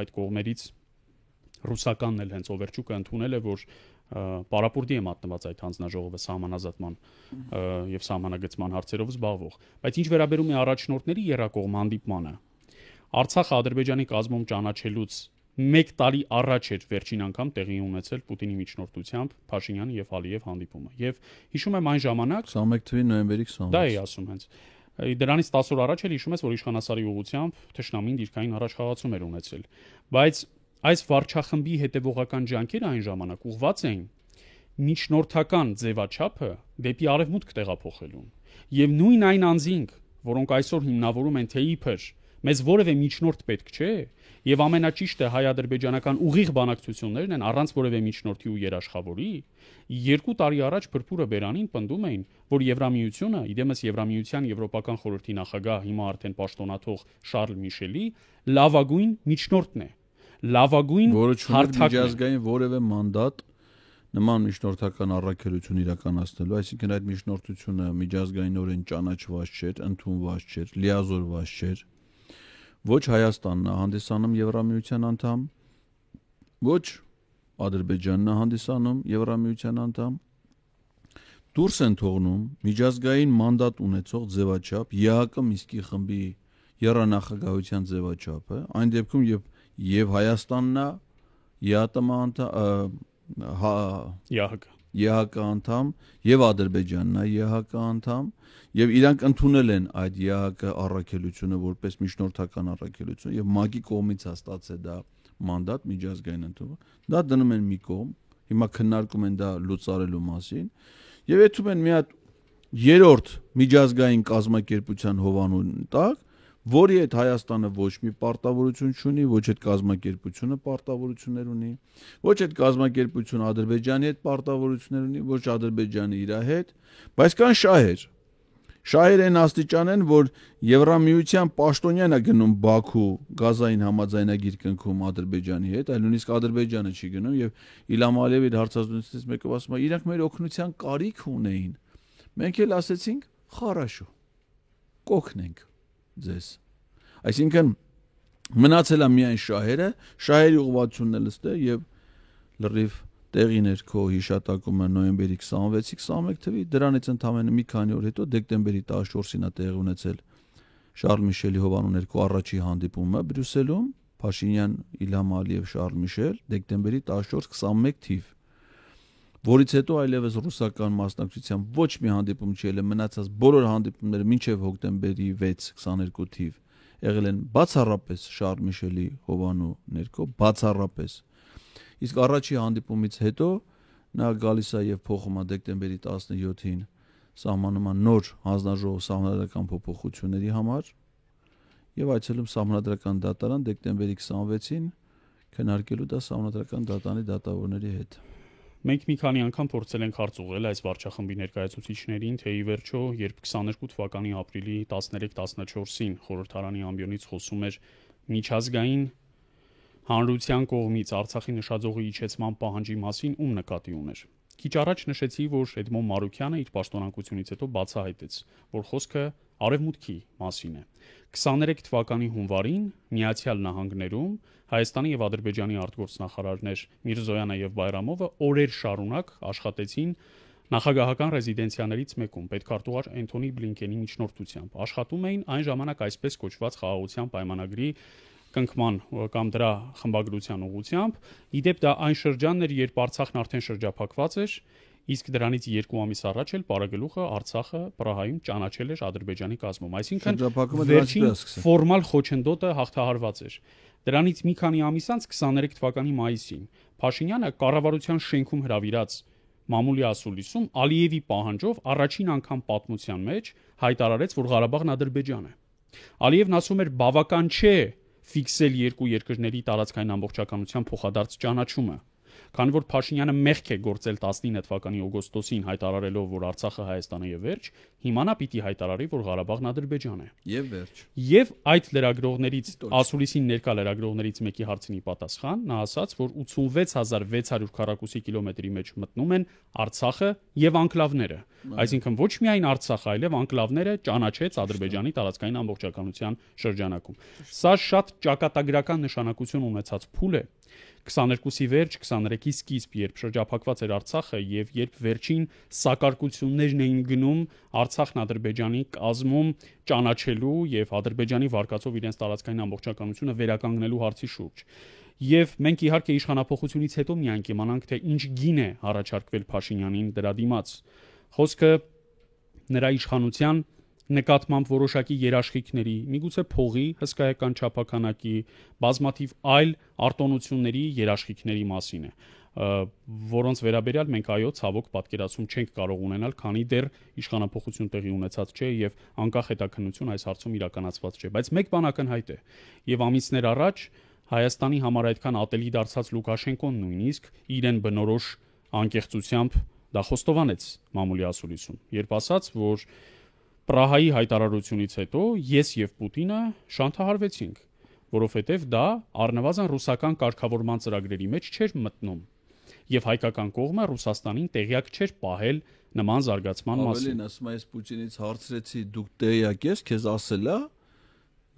այդ կողմերից ռուսականն էլ հենց Օվերչուկը ընդունել է, որ պարապուրդի է մատնված այդ հանձնաժողովը սահմանազատման եւ սահմանագծման հարցերով զբաղվող։ Բայց ինչ վերաբերում է առաջնորդների եռակողմ հանդիպմանը, Արցախը Ադրբեջանի կազմում ճանաչելուց 1 տարի առաջ էր վերջին անգամ տեղի ունեցել Պուտինի միջնորդությամբ Փաշինյանի եւ Ալիև հանդիպումը։ Եվ հիշում եմ այն ժամանակ 21 թվականի նոյեմբերի 26։ Դա էի ասում հենց։ Դրանից 10 օր առաջ էլ հիշում ես, որ իշխանասարի ուղղությամբ թշնամին դիրքային առաջխաղացում էր ունեցել։ Բայց այս վարչախմբի հետևողական ջանքերը այն ժամանակ ուղղված էին միջնորդական ձևաչափը դեպի արևմուտք տեղափոխելուն։ Եվ նույն այն անձինք, որոնք այսօր հիմնավորում են թե իբր մեզ որևէ միջնորդ պետք չէ, եւ ամենաճիշտը հայ-ադրբեջանական ուղիղ բանակցություններն են առանց որևէ միջնորդի ու երաշխավորի, 2 տարի առաջ փրփուրը բերանին պնդում էին, որ Եվրամիությունը, իդեմս Եվրամիության Եվրոպական խորհրդի նախագահ, հիմա արդեն պաշտոնաթող Շարլ Միշելի, լավագույն միջնորդն է, լավագույն միջազգային որևէ մանդատ նման միջնորդական առաքելություն իրականացնելու, այսինքն այդ միջնորդությունը միջազգայինորեն ճանաչված չէր, ընդունված չէր, լիազորված չէր։ Ոչ Հայաստանն է հանդիսանում Եվրամիության անդամ, ոչ Ադրբեջանն է հանդիսանում Եվրամիության անդամ։ Դուրս են թողնում միջազգային մանդատ ունեցող ձևաչափ, ԵԱԿ Մինսկի խմբի եռանախագահության ձևաչափը, այն դեպքում եւ Հայաստանն է ԵԱՀԿ անդամ եւ Ադրբեջանն է ԵԱՀԿ անդամ եւ իրանք ընդունել են այդ ԵԱՀԿ առաքելությունը որպես միջնորդական առաքելություն եւ ՄԱԿ-ի կողմից հաստատել դա մանդատ միջազգային ընդունումը, դա դնում են մի կողմ, հիմա քննարկում են դա լուծարելու մասին եւ եթում են մի հատ երրորդ միջազգային կազմակերպության հովանու տակ, որի հետ Հայաստանը ոչ մի պարտավորություն չունի, ոչ այդ կազմակերպությունը պարտավորություններ ունի, ոչ այդ կազմակերպությունը Ադրբեջանի հետ պարտավորություններ ունի, ոչ Ադրբեջանը իր հետ, բայց կան շահեր։ Շահեր են աստիճան են, որ Եվրամիության պաշտոնյան է գնում Բաքու գազային համաձայնագիր կնքում Ադրբեջանի հետ, այլ նույնիսկ Ադրբեջանը չի գնում եւ Իլհամ Ալիևի իր հարցազրույցից մեկը ասում է, իրանք մեր օգնության կարիք ունեին։ Մենք էլ ասեցինք, խարաշո։ Կօգնենք ձեզ։ Այսինքն մնացել է միայն շահերը, շահերի ուղղվածությունն էլ ստե եւ լրիվ տեղին էր քո հիշատակումը նոյեմբերի 26-ի 21 թվականի, դրանից ընդամենը մի քանի օր հետո դեկտեմբերի 14-ին է տեղի ունեցել Շարլ Միշելի հովանու ներքո առաջի հանդիպումը Բրյուսելում, Փաշինյան, Իլհամ Ալիև, Շարլ Միշել, դեկտեմբերի 14-21 թիվ, որից հետո այլևս ռուսական մասնակցությամբ ոչ մի հանդիպում չի եղել, մնացած բոլոր հանդիպումները մինչև հոկտեմբերի 6-22 թիվ եղել են բացառապես Շարլ Միշելի հովանու ներքո, բացառապես։ Իսկ առաջի հանդիպումից հետո նա գալիս է եւ փոխում է դեկտեմբերի 17-ին սահմանման նոր հանձնաժողով սահմանադրական փոփոխությունների համար եւ այցելում սահմանադրական դատարան դեկտեմբերի 26-ին քննարկելու դա սահմանադրական դատարանի դատավորների հետ։ Մենք մի քանի անգամ փորձել ենք հարց ուղղել այս վարչախմբի ներկայացուցիչներին, թե ի վերջո, երբ 22 թվականի ապրիլի 13-14-ին խորհրդարանի ամբիոնից խոսում էր միջազգային հանրության կողմից Արցախի նշաձողի իջեցման պահանջի մասին, ում նկատի ուներ։ Քիչ առաջ նշեցի, որ Էդմոն Մարուկյանը իր պաշտոնակությունից հետո բացահայտեց, որ խոսքը Արևմուտքի մասին է։ 23 թվականի հունվարին Միացյալ Նահանգներում Հայաստանի եւ Ադրբեջանի արտգործնախարարներ Միրզոյանը եւ Բայրամովը օրեր շարունակ աշխատեցին նախագահական ռեզիդենցիաներից մեկում պետքարտուղար Էնթոնի Բլինկենի միջնորդությամբ։ Աշխատում էին այն ժամանակ այսպես կոչված խաղաղության պայմանագրի կնքման կամ դրա խմբագրության ուղղությամբ։ Իդեպ դա այն շրջանն էր, երբ Արցախն արդեն շրջափակված էր, իսկ դրանից 2 ամիս առաջ էլ Պարագլուխը Արցախը Պրահայում ճանաչել էր Ադրբեջանի կազմում, այսինքն վերջին ֆորմալ խոչընդոտը հաղթահարված էր։ Դրանից մի քանի ամիս անց 23 թվականի մայիսին Փաշինյանը կառավարության շենքում հրավիրած մամուլի ասուլիսում Ալիևի պահանջով առաջին անգամ պատմության մեջ հայտարարեց, որ Ղարաբաղն Ադրբեջան է։ Ալիևն ասում էր, բավական չէ ֆիքսել երկու երկրների տարածքային ամբողջականության փոխադարձ ճանաչումը, քանի որ Փաշինյանը մեղք է գործել 19 թվականի օգոստոսին հայտարարելով, որ Արցախը Հայաստանը եւ վերջ, հիմա նա պիտի հայտարարի, որ Ղարաբաղն Ադրբեջան է։ Եվ վերջ։ Եվ այդ լրագրողներից ասուլիսին ներկա լրագրողներից մեկի հարցին պատասխան նա ասաց, որ 86600 քառակուսի կիլոմետրի մեջ մտնում են Արցախը եւ անկլավները, այսինքն ոչ միայն Արցախը, այլև անկլավները ճանաչեց Ադրբեջանի տարածքային ամբողջականության շրջանակում։ Սա շատ ճակատագրական նշանակություն ունեցած փուլ է։ 22-ի վերջ, 23-ի սկիզբ, երբ շրջափակված էր Արցախը եւ երբ վերջին սակարկություններն էին գնում Արցախն Ադրբեջանի կազմում ճանաչելու եւ Ադրբեջանի վարկածով իրենց տարածքային ամբողջականությունը վերականգնելու հարցի շուրջ։ Եվ մենք իհարկե իշխանափոխությունից հետո միայն կիմանանք, թե ինչ գին է առաջարկվել Փաշինյանին դրա դիմաց։ Խոսքը նրա իշխանության նկատմամբ որոշակի երաշխիքների, միգուցե փողի հսկայական չափականակի, բազմաթիվ այլ արտոնությունների երաշխիքների մասին է, որոնց վերաբերյալ մենք այո ցավոք պատկերացում չենք կարող ունենալ, քանի դեռ իշխանափոխություն տեղի ունեցած չէ եւ անկախ հետաքննություն այս հարցում իրականացված չէ, բայց մեկ բան ակնհայտ է, եւ ամիսներ առաջ Հայաստանի համար այդքան ատելի դարձած Լուկաշենկոն նույնիսկ իրեն բնորոշ անկեղծությամբ դա խոստովանեց մամուլի ասուլիսում, երբ ասաց, որ Պրահայի հայտարարությունից հետո ես եւ Պուտինը շանթահարվեցինք, որովհետեւ դա առնվազն ռուսական կարգավորման ծրագրերի մեջ չէր մտնում եւ հայկական կողմը Ռուսաստանին տեղյակ չէր պահել նման զարգացման մասին։ Ավելին ասում ես Պուտինից հարցրեցի դուք տեղյակ ես, քեզ ասելա,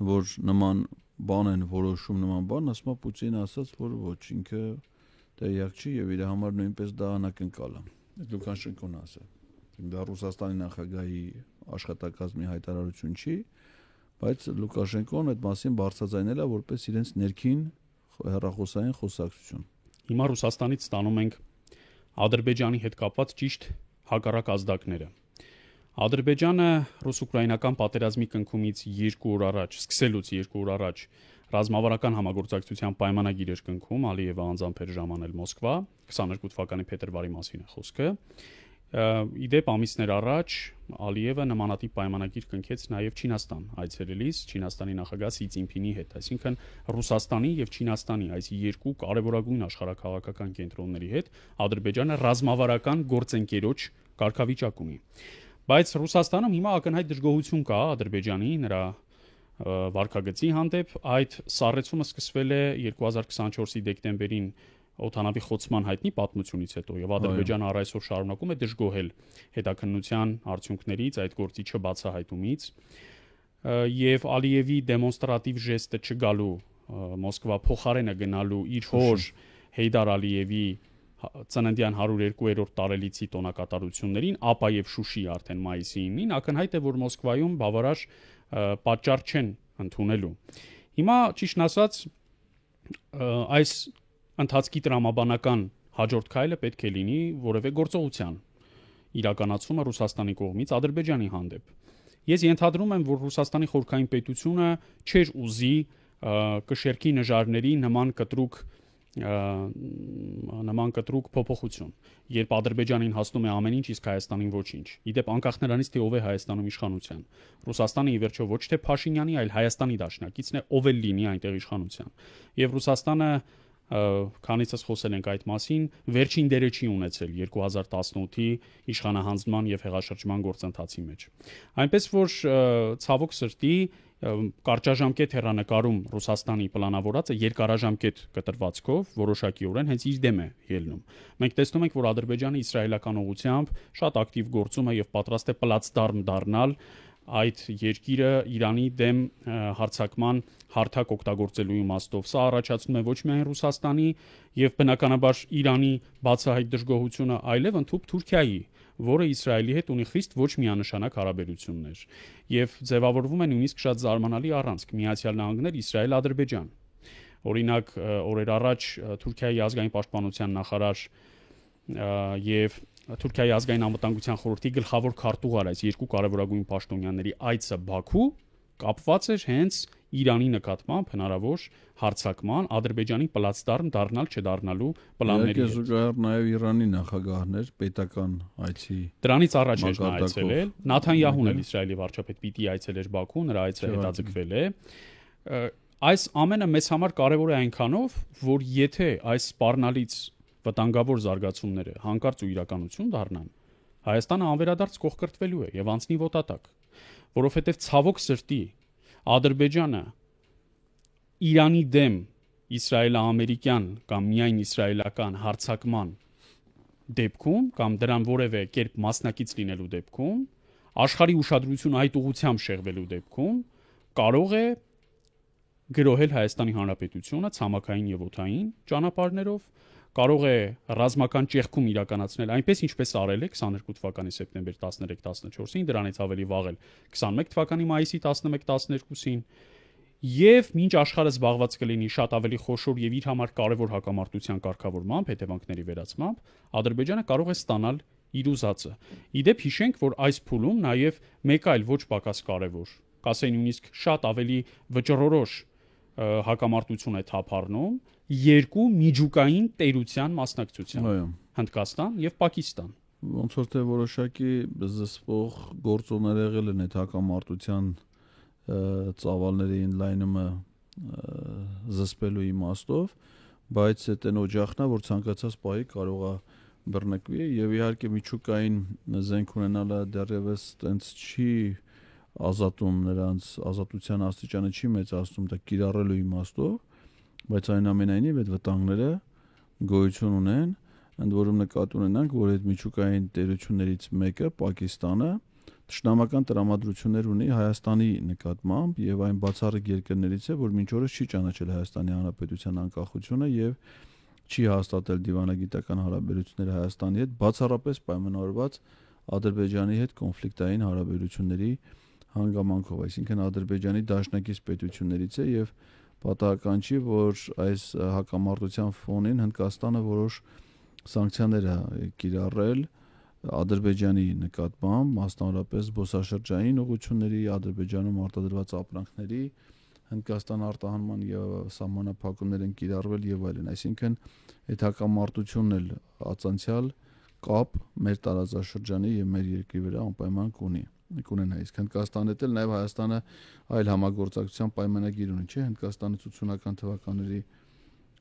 որ նման բան են որոշում նման բան, ասում է Պուտինը ասաց, որ ոչ, ինքը տեղյակ չի եւ իր համար նույնպես դա անակնկալ է։ Լուկաշենկոն ասել։ Դա Ռուսաստանի նախագահի աշխատակազմի հայտարարություն չի, բայց Լուկաշենկոն այդ մասին բարձրաձայնել է որպես իրենց ներքին հեռախոսային խոսակցություն։ Հիմա Ռուսաստանից ստանում ենք Ադրբեջանի հետ կապված ճիշտ հակառակ ազդակները։ Ադրբեջանը ռուս-ուկրաինական պատերազմի կնքումից 2 օր առաջ, սկսելուց 2 օր առաջ ռազմավարական համագործակցության պայմանագիր էր կնքում, Ալիևը անձամբ էր ժամանել Մոսկվա, 22 թվականի փետրվարի մասին է խոսքը։ Իդեպ ամիսներ առաջ Ալիևը նմանատիպ պայմանագիր կնքեց նաև Չինաստան այցելելիս Չինաստանի նախագահ Սի Ցինփինի հետ, այսինքն Ռուսաստանի եւ Չինաստանի այս երկու կարևորագույն աշխարհաքաղաքական կենտրոնների հետ Ադրբեջանը ռազմավարական գործընկերոջ կարգավիճակ ունի։ Բայց Ռուսաստանում հիմա ակնհայտ դժգոհություն կա Ադրբեջանի նրա վարկագծի հանդեպ, այդ սառեցումը սկսվել է 2024-ի դեկտեմբերին օդանավի խոցման հայտնի պատմությունից հետո եւ Ադրբեջանը առ այսօր շարունակում է դժգոհել հետաքննության արդյունքներից, այդ գործի չբացահայտումից եւ Ալիևի դեմոնստրատիվ ժեստը չգալու Մոսկվա փոխարենը գնալու իր հոր Հեյդար Ալիևի ծննդյան 102-րդ տարելիցի տոնակատարություններին, ապա եւ Շուշի արդեն մայիսի 9-ին ակնհայտ է, որ Մոսկվայում բավարար պատճառ չեն ընդունելու։ Հիմա ճիշտն ասած այս ընթացքի տրամաբանական հաջորդ քայլը պետք է լինի որևէ գործողության իրականացումը Ռուսաստանի կողմից Ադրբեջանի հանդեպ։ Ես ենթադրում եմ, որ Ռուսաստանի խորհրդային պետությունը չէր ուզի կշերքի նժարների նման կտրուկ նման կտրուկ փոփոխություն, երբ Ադրբեջանին հասնում է ամեն ինչ, իսկ Հայաստանին ոչինչ։ Իդեպ անկախ նրանից թե ով է Հայաստանում իշխանության, Ռուսաստանը ի վերջո ոչ թե Փաշինյանի, այլ Հայաստանի դաշնակիցն է, ով էլ լինի այնտեղ իշխանության։ Եվ Ռուսաստանը, քանիցս խոսել ենք այդ մասին, վերջին դերը չի ունեցել 2018-ի իշխանահանձնման եւ հեղաշրջման գործընթացի մեջ։ Այնպես որ ցավոք սրտի կարճաժամկետ հեռանկարում Ռուսաստանի պլանավորածը երկարաժամկետ կտրվածքով որոշակիորեն հենց իր դեմ է ելնում։ Մենք տեսնում ենք, որ Ադրբեջանը իսրայելական ուղղությամբ շատ ակտիվ գործում է եւ պատրաստ է պլացդարմ դառնալ այդ երկիրը Իրանի դեմ հարձակման հարթակ օգտագործելու իմաստով։ Սա առաջացնում է ոչ միայն Ռուսաստանի եւ բնականաբար Իրանի բացահայտ դժգոհությունը, այլև ընդհանուր Թուրքիայի, որը Իսրայելի հետ ունի խիստ ոչ միանշանակ հարաբերություններ եւ ձևավորվում է նույնիսկ շատ զարմանալի առանցք Միացյալ Նահանգներ, Իսրայել, Ադրբեջան։ Օրինակ օրեր առաջ Թուրքիայի ազգային պաշտպանության նախարար եւ Թուրքիայի ազգային անվտանգության խորհրդի գլխավոր քարտուղար այս երկու կարևորագույն պաշտոնյաների այցը Բաքու կապված էր հենց Իրանի նկատմամբ հնարավոր հարձակման, Ադրբեջանի պլացդարմ դառնալ չդառնալու պլանների հետ։ Զուգահեռ նաև Իրանի նախագահներ պետական այցի։ Դրանից առաջ էր նա այցելել։ Նաթանյահուն էլ Իսրայելի վարչապետ պիտի այցելեր Բաքու, նրա այցը հետաձգվել է։ Այս ամենը մեզ համար կարևոր է այնքանով, որ եթե այս սպառնալից վտանգավոր զարգացումները հանկարծ ու իրականություն դառնան, Հայաստանը անվերադարձ կողքրտվելու է եւ անցնի ոտատակ, որովհետեւ ցավոք սրտի Ադրբեջանը Իրանի դեմ իսրայելա-ամերիկյան կամ միայն իսրայելական հարձակման դեպքում կամ դրան որևէ կերպ մասնակից լինելու դեպքում, աշխարհի ուշադրությունը այդ ուղղությամբ շեղվելու դեպքում կարող է գրոհել Հայաստանի Հանրապետությունը ցամաքային եւ օդային ճանապարհներով, կարող է ռազմական ճեղքում իրականացնել այնպես ինչպես արել է 22 թվականի սեպտեմբեր 13-14-ին, դրանից ավելի վաղ էլ 21 թվականի մայիսի 11-12-ին, եւ մինչ աշխարհը զբաղված կլինի շատ ավելի խոշոր եւ իր համար կարևոր հակամարտության կարգավորմամբ, հետևանքների վերացմամբ, Ադրբեջանը կարող է ստանալ իր ուզածը։ Իդեպ հիշենք, որ այս փուլում նաեւ մեկ այլ ոչ պակաս կարևոր, կասեի նույնիսկ շատ ավելի վճռորոշ հակամարտություն է թափառնում երկու միջուկային տերության մասնակցությամբ՝ Հնդկաստան եւ Պակիստան։ Ոնց որ թե որոշակի զսպող գործոններ եղել են այդ հակամարտության ծավալների ինլայնումը զսպելու իմաստով, բայց այդ այն օջախն է, որ ցանկացած պահի կարող է բռնկվի եւ իհարկե միջուկային զենք ունենալը դեռևս տենց չի ազատում նրանց ազատության աստիճանը չի մեծացնում դա կիրառելու իմաստով, բայց այնուամենայնիվ այդ վտանգները գոյություն ունեն, ընդ որում նկատի ունենանք, որ այդ միջուկային տերություններից մեկը Պակիստանը Տշնամական տրամադրություններ ունի Հայաստանի նկատմամբ եւ այն բացառիկ երկրներից է, որ մինչ օրս չի ճանաչել Հայաստանի Հանրապետության անկախությունը եւ չի հաստատել դիվանագիտական հարաբերությունները Հայաստանի հետ, բացառապես պայմանավորված Ադրբեջանի հետ կոնֆլիկտային հարաբերությունների հանգամանքով, այսինքն Ադրբեջանի դաշնակից պետություններից է եւ պատահական չի, որ այս հակամարտության ֆոնին Հնդկաստանը որոշ սանկցիաներ է կիրառել Ադրբեջանի նկատմամբ, մասնավորապես զբոսաշրջային ուղղությունների, Ադրբեջանում արտադրված ապրանքների Հնդկաստան արտահանման եւ սահմանափակումներ են կիրառվել եւ այլն, այսինքն այդ հակամարտությունն էլ ածանցյալ կապ մեր տարածաշրջանի եւ մեր երկրի վրա անպայման կունենա, իսկ Հնդկաստանի հետ էլ նաեւ Հայաստանը այլ համագործակցության պայմանագիր ունի, չէ՞, Հնդկաստանը 80-ական թվականների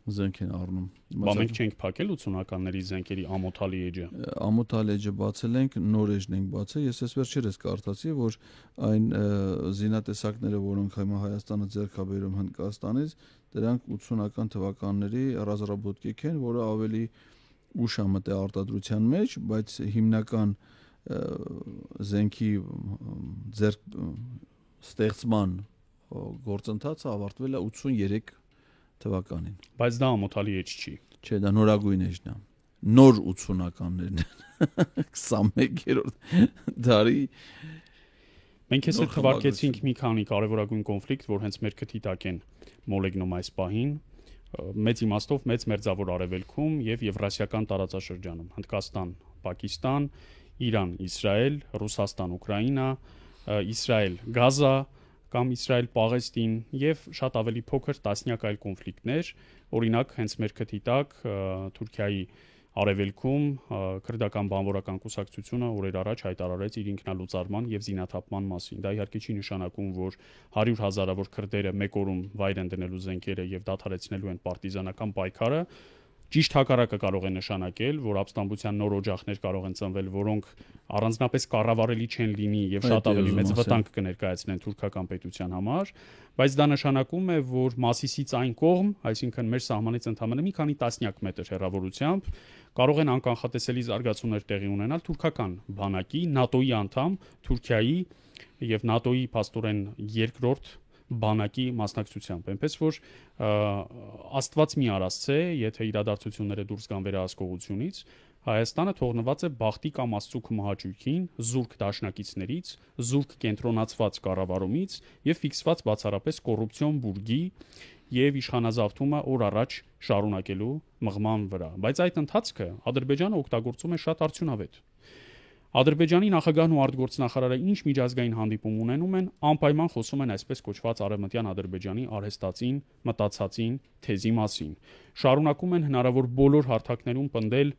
զենք են առնում։ Մենք չենք փակել 80-ականների զենքերի ամոթալի էջը։ Ամոթալի էջը բացել ենք, նոր էջն ենք բացել։ Ես այս վերջերս կարդացի, որ այն զինատեսակները, որոնք հիմա Հայաստանը ձեռք է բերում Հնդկաստանից, դրանք 80-ական թվականների ռազրաբոտկիկ են, որը ավելի ուշ է մտել արտադրության մեջ, բայց հիմնական զենքի ձեռք ստեղծման գործընթացը ավարտվել է 83 թվականին։ Բայց դա ամոթալի էջ չի։ Չէ, դա նորագույն էջն է։ Նոր 80-ականներն 21-րդ դարի։ Մենք այսօր թվարկեցինք մի քանի կարևորագույն կոնֆլիկտ, որ հենց մեր քթի տակ են մոլեգնում այս պահին, մեծ իմաստով մեծ մերձավոր արևելքում եւ եվրասիական տարածաշրջանում՝ Հնդկաստան, Պակիստան, Իրան, Իսրայել, Ռուսաստան, Ուկրաինա, Իսրայել, Գազա, կամ Իսրայել-Պաղեստին եւ շատ ավելի փոքր տասնյակ այլ կոնֆլիկտներ, օրինակ հենց մեր քթի տակ Թուրքիայի արևելքում քրդական բանվորական կուսակցությունը օրեր առաջ հայտարարեց իր ինքնալուծարման եւ զինաթափման մասին։ Դա իհարկե չի նշանակում, որ 100 հազարավոր քրդերը մեկ օրում վայր են դնելու զենքերը եւ դադարեցնելու են պարտիզանական պայքարը։ Ճիշտ հակառակը կարող է նշանակել, որ ապստամբության նոր օջախներ կարող են ծնվել, որոնք առանձնապես կառավարելի չեն լինի եւ շատ ավելի մեծ վտանգ կներկայացնեն թուրքական պետության համար, բայց դա նշանակում է, որ Մասիսից այն կողմ, այսինքն մեր սահմանից ընդամենը մի քանի տասնյակ մետր հեռավորությամբ կարող են անկանխատեսելի զարգացումներ տեղի ունենալ թուրքական բանակի, ՆԱՏՕ-ի անդամ Թուրքիայի եւ ՆԱՏՕ-ի փաստորեն երկրորդ բանակի մասնակցությամբ, այնպես որ Աստված մի արածցե, եթե իրադարձությունները դուրս գան վերահսկողությունից, Հայաստանը թողնված է բախտի կամ Աստծու քմահաճույքին, զուրկ դաշնակիցներից, զուրկ կենտրոնացված կառավարումից եւ ֆիքսված բացառապես կոռուպցիոն բուրգի եւ իշխանազավթումը օր առաջ շարունակելու մղման վրա, բայց այդ ընթացքը Ադրբեջանը օգտագործում է շատ արդյունավետ։ Ադրբեջանի նախագահն ու արտգործնախարարը ինչ միջազգային հանդիպում ունենում են, անպայման խոսում են այսպես կոչված արևմտյան Ադրբեջանի արհեստածին, մտածածին թեզի մասին։ Շարունակում են հնարավոր բոլոր հարթակներում պնդել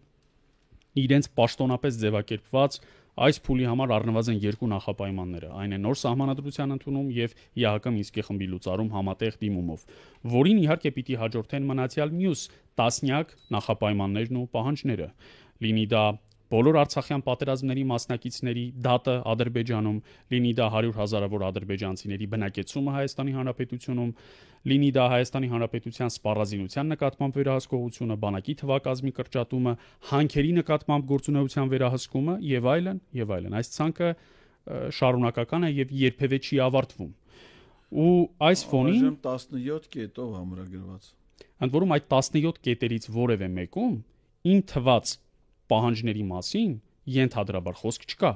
իրենց պաշտոնապես ձևակերպված այս փուլի համար առնվազն երկու նախապայմանները, այն է նոր սահմանադրության ընդունում եւ ԵԱՀԿ Մինսկի խմբի լուծարում համատեղ դիմումով, որին իհարկե պիտի հաջորդեն մնացյալ մյուս տասնյակ նախապայմաններն ու պահանջները, լինի դա բոլոր Արցախյան պատերազմների մասնակիցների դատը Ադրբեջանում, լինի դա 100 հազարավոր ադրբեջանցիների բնակեցումը Հայաստանի Հանրապետությունում, լինի դա Հայաստանի Հանրապետության սպառազինության նկատմամբ վերահսկողությունը, բանակի թվակազմի կրճատումը, հանքերի նկատմամբ գործունեության վերահսկումը եւ այլն եւ այլն։ Այս ցանկը շարունակական է եւ երբևէ չի ավարտվում։ Ու այս ֆոնին 17 կետով համարագրված։ Ընդ որում այդ 17 կետերից որևէ մեկում ին թված պահանջների մասին ենթադրաբար խոսք չկա։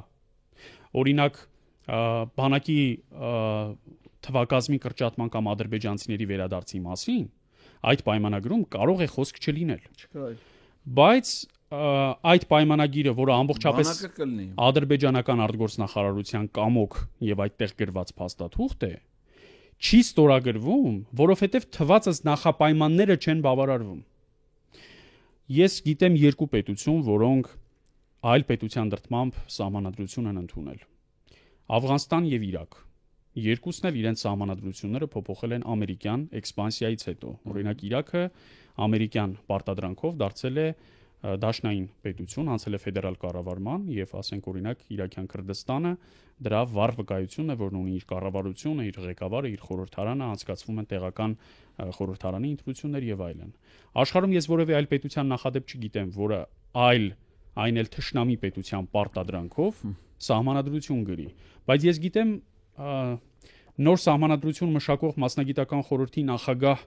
Օրինակ, բանակի թվակազմի կրճատման կամ ադրբեջանցիների վերադարձի մասին այդ պայմանագրում կարող է խոսք չլինել։ Չկա։ Բայց այդ պայմանագիրը, որը ամբողջապես բանակը կլինի ադրբեջանական արտգործնախարարության կամոք եւ այդտեղ գրված փաստաթուղթ է, չի ստորագրվում, որովհետեւ թվածած նախապայմանները չեն բավարարվում։ Ես գիտեմ երկու պետություն, որոնք այլ պետության դրդմամբ սահմանադրություն են ընդունել։ Աֆղանստան եւ Իրաք։ Երկուսն էլ իրենց սահմանադրությունները փոփոխել են ամերիկյան էքսպանսիայից հետո։ Օրինակ Իրաքը ամերիկյան պարտադրանքով դարձել է դաշնային պետություն, անցել է ֆեդերալ կառավարման եւ ասենք օրինակ Իրաքյան Քրդստանը դրա վառ վկայությունն է, որն ունի իր կառավարությունը, իր ղեկավարը, իր խորհրդարանը, անցկացվում են տեղական խորհրդարանի ընտրություններ եւ այլն։ Աշխարհում ես որևէ այլ պետության նախադեպ չգիտեմ, որը այն էլ թշնամի պետության պարտադրանքով սահմանադրություն գրի, բայց ես գիտեմ նոր սահմանադրություն մշակող մասնագիտական խորհրդի նախագահ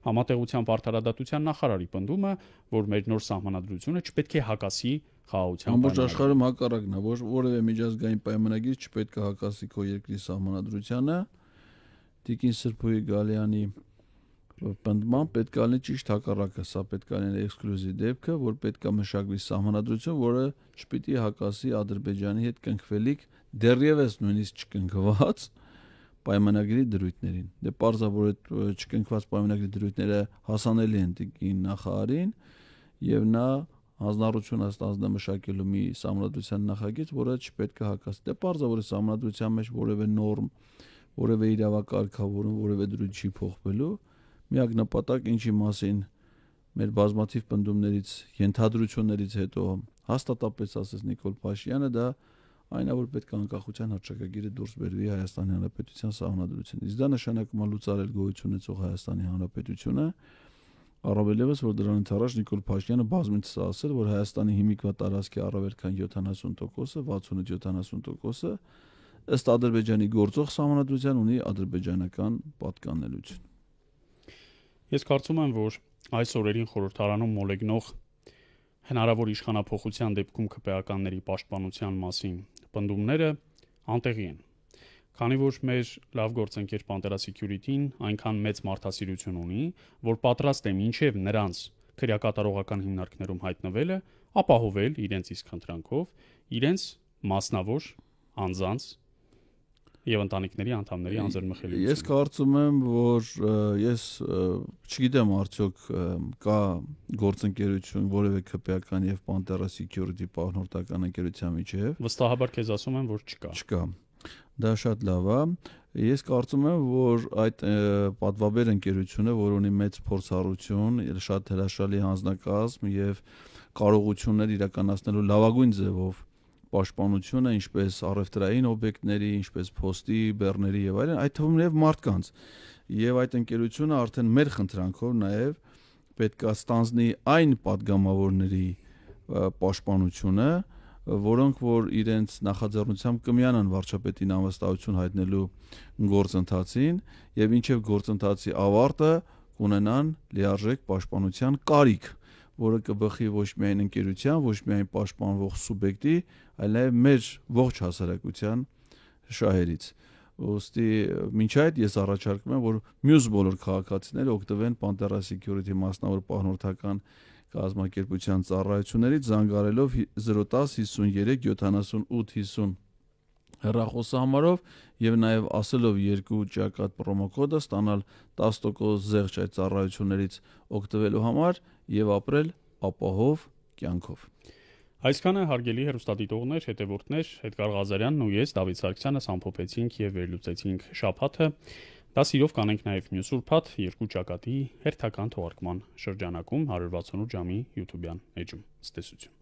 համատեղությամբ արդարադատության նախարարի պնդումը, որ մեր նոր սահմանադրությունը չպետք է հակասի խաղաղության ամբողջ աշխարհում հակառակն է, որևէ միջազգային պայմանագիր չպետք է հակասի քո երկրի սահմանադրությանը։ Տիկին Սրբոյի Գալյանի պնդման պետք է լինի ճիշտ հակառակը, սա պետք է լինի էքսկլյուզիվ դեպքը, որ պետք է մշակվի սահմանադրություն, որը չպիտի հակասի Ադրբեջանի հետ կնքվելիք դեռևս նույնիսկ չկնքված պայմանագրի դրույթներին։ Դե պարզա որ այդ չկնքված պայմանագրի դրույթները հասանելի են տիկին նախարարին եւ նա հանձնառություն է ստանձնել մշակելու մի սահմանադրության նախագիծ, որը չպետք է հակասի։ Դե պարզա որ սահմանադրության մեջ որևէ նորմ, որևէ իրավակարգավորում, որևէ դրույթ չի փոխվելու, միակ նպատակ ինչի մասին մեր բազմաթիվ պնդումներից, ենթադրություններից հետո հաստատապես ասես Նիկոլ Փաշինյանը, դա այն է, որ պետք է անկախության հռչակագիրը դուրս բերվի Հայաստանի Հանրապետության սահմանադրությունից։ Դա նշանակում է լուծարել գոյություն ունեցող Հայաստանի Հանրապետությունը, առավել ևս, որ դրանից առաջ Նիկոլ Փաշինյանը բազմիցս ասել, որ Հայաստանի հիմիկվա տարածքի առավել քան 70%-ը, 60-70%-ը ըստ Ադրբեջանի գործող սահմանադրության ունի ադրբեջանական պատկանելություն։ Ես կարծում եմ, որ այս օրերին խորհրդարանում մոլեգնող հնարավոր իշխանափոխության դեպքում ԿՊԱ-կանների պաշտպանության մասին պնդումները անտեղի են։ Քանի որ մեր լավ գործընկեր Pantera Security-ն այնքան մեծ մարդասիրություն ունի, որ պատրաստ է մինչև նրանց քրեակատարողական հիմնարկներում հայտնվելը ապահովել իրենց իսկ խնդրանքով իրենց մասնավոր անձանց եւ ընտանիքների անդամների անձեռնմխելիություն։ Ես կարծում եմ, որ ես չգիտեմ արդյոք կա գործընկերություն որևէ քպեական եւ Pantera Security պահնորդական ընկերության միջեւ։ Վստահաբար քեզ ասում եմ, որ չկա։ Չկա։ Դա շատ լավ է։ Ես կարծում եմ, որ այդ պատվաբեր ընկերությունը, որ ունի մեծ փորձառություն, շատ հրաշալի հանձնակազմ եւ կարողություններ իրականացնելու լավագույն ձևով պաշտպանությունը, ինչպես առևտրային օբյեկտների, ինչպես փոստի, բեռների եւ այլն, այդ թվում եւ մարդկանց։ Եվ այդ ընկերությունը արդեն մեր խնդրանքով նաեւ պետք է ստանձնի այն падգամավորների պաշտպանությունը, որոնք որ իրենց նախաձեռնությամբ կմիանան վարչապետին անվստահություն հայտնելու գործընթացին եւ ինչեւ գործընթացի ավարտը կունենան լիարժեք պաշտպանության կարիք, որը կբխի ոչ միայն ընկերության, ոչ միայն պաշտպանվող սուբյեկտի, այլ նաեւ մեր ողջ հասարակության շահերից։ Ոստի մինչ այդ ես առաջարկում եմ, որ մյուս բոլոր քաղաքացիները օգտվեն Pantera Security մասնավոր պահնորդական կազմակերպության ծառայություններից զանգարելով 010 53 78 50 հեռախոսահամարով եւ նաեւ ասելով 2 ճակատ պրոմոկոդը ստանալ 10% զեղչ այդ ծառայություններից օգտվելու համար եւ ապրել ապահով կյանքով։ Այսքանը հարգելի հեռուստադիտողներ, հետևորդներ, Էդգար Ղազարյանն ու ես Դավիթ Սարգսյանը ամփոփեցինք եւ վերլուծեցինք շաբաթը։ Դա սիրով կանենք նաեւ մյուս ուրբաթ 2 ճակատի հերթական թողարկման շրջանակում 168 ժամի YouTube-յան էջում։ Ցտեսություն։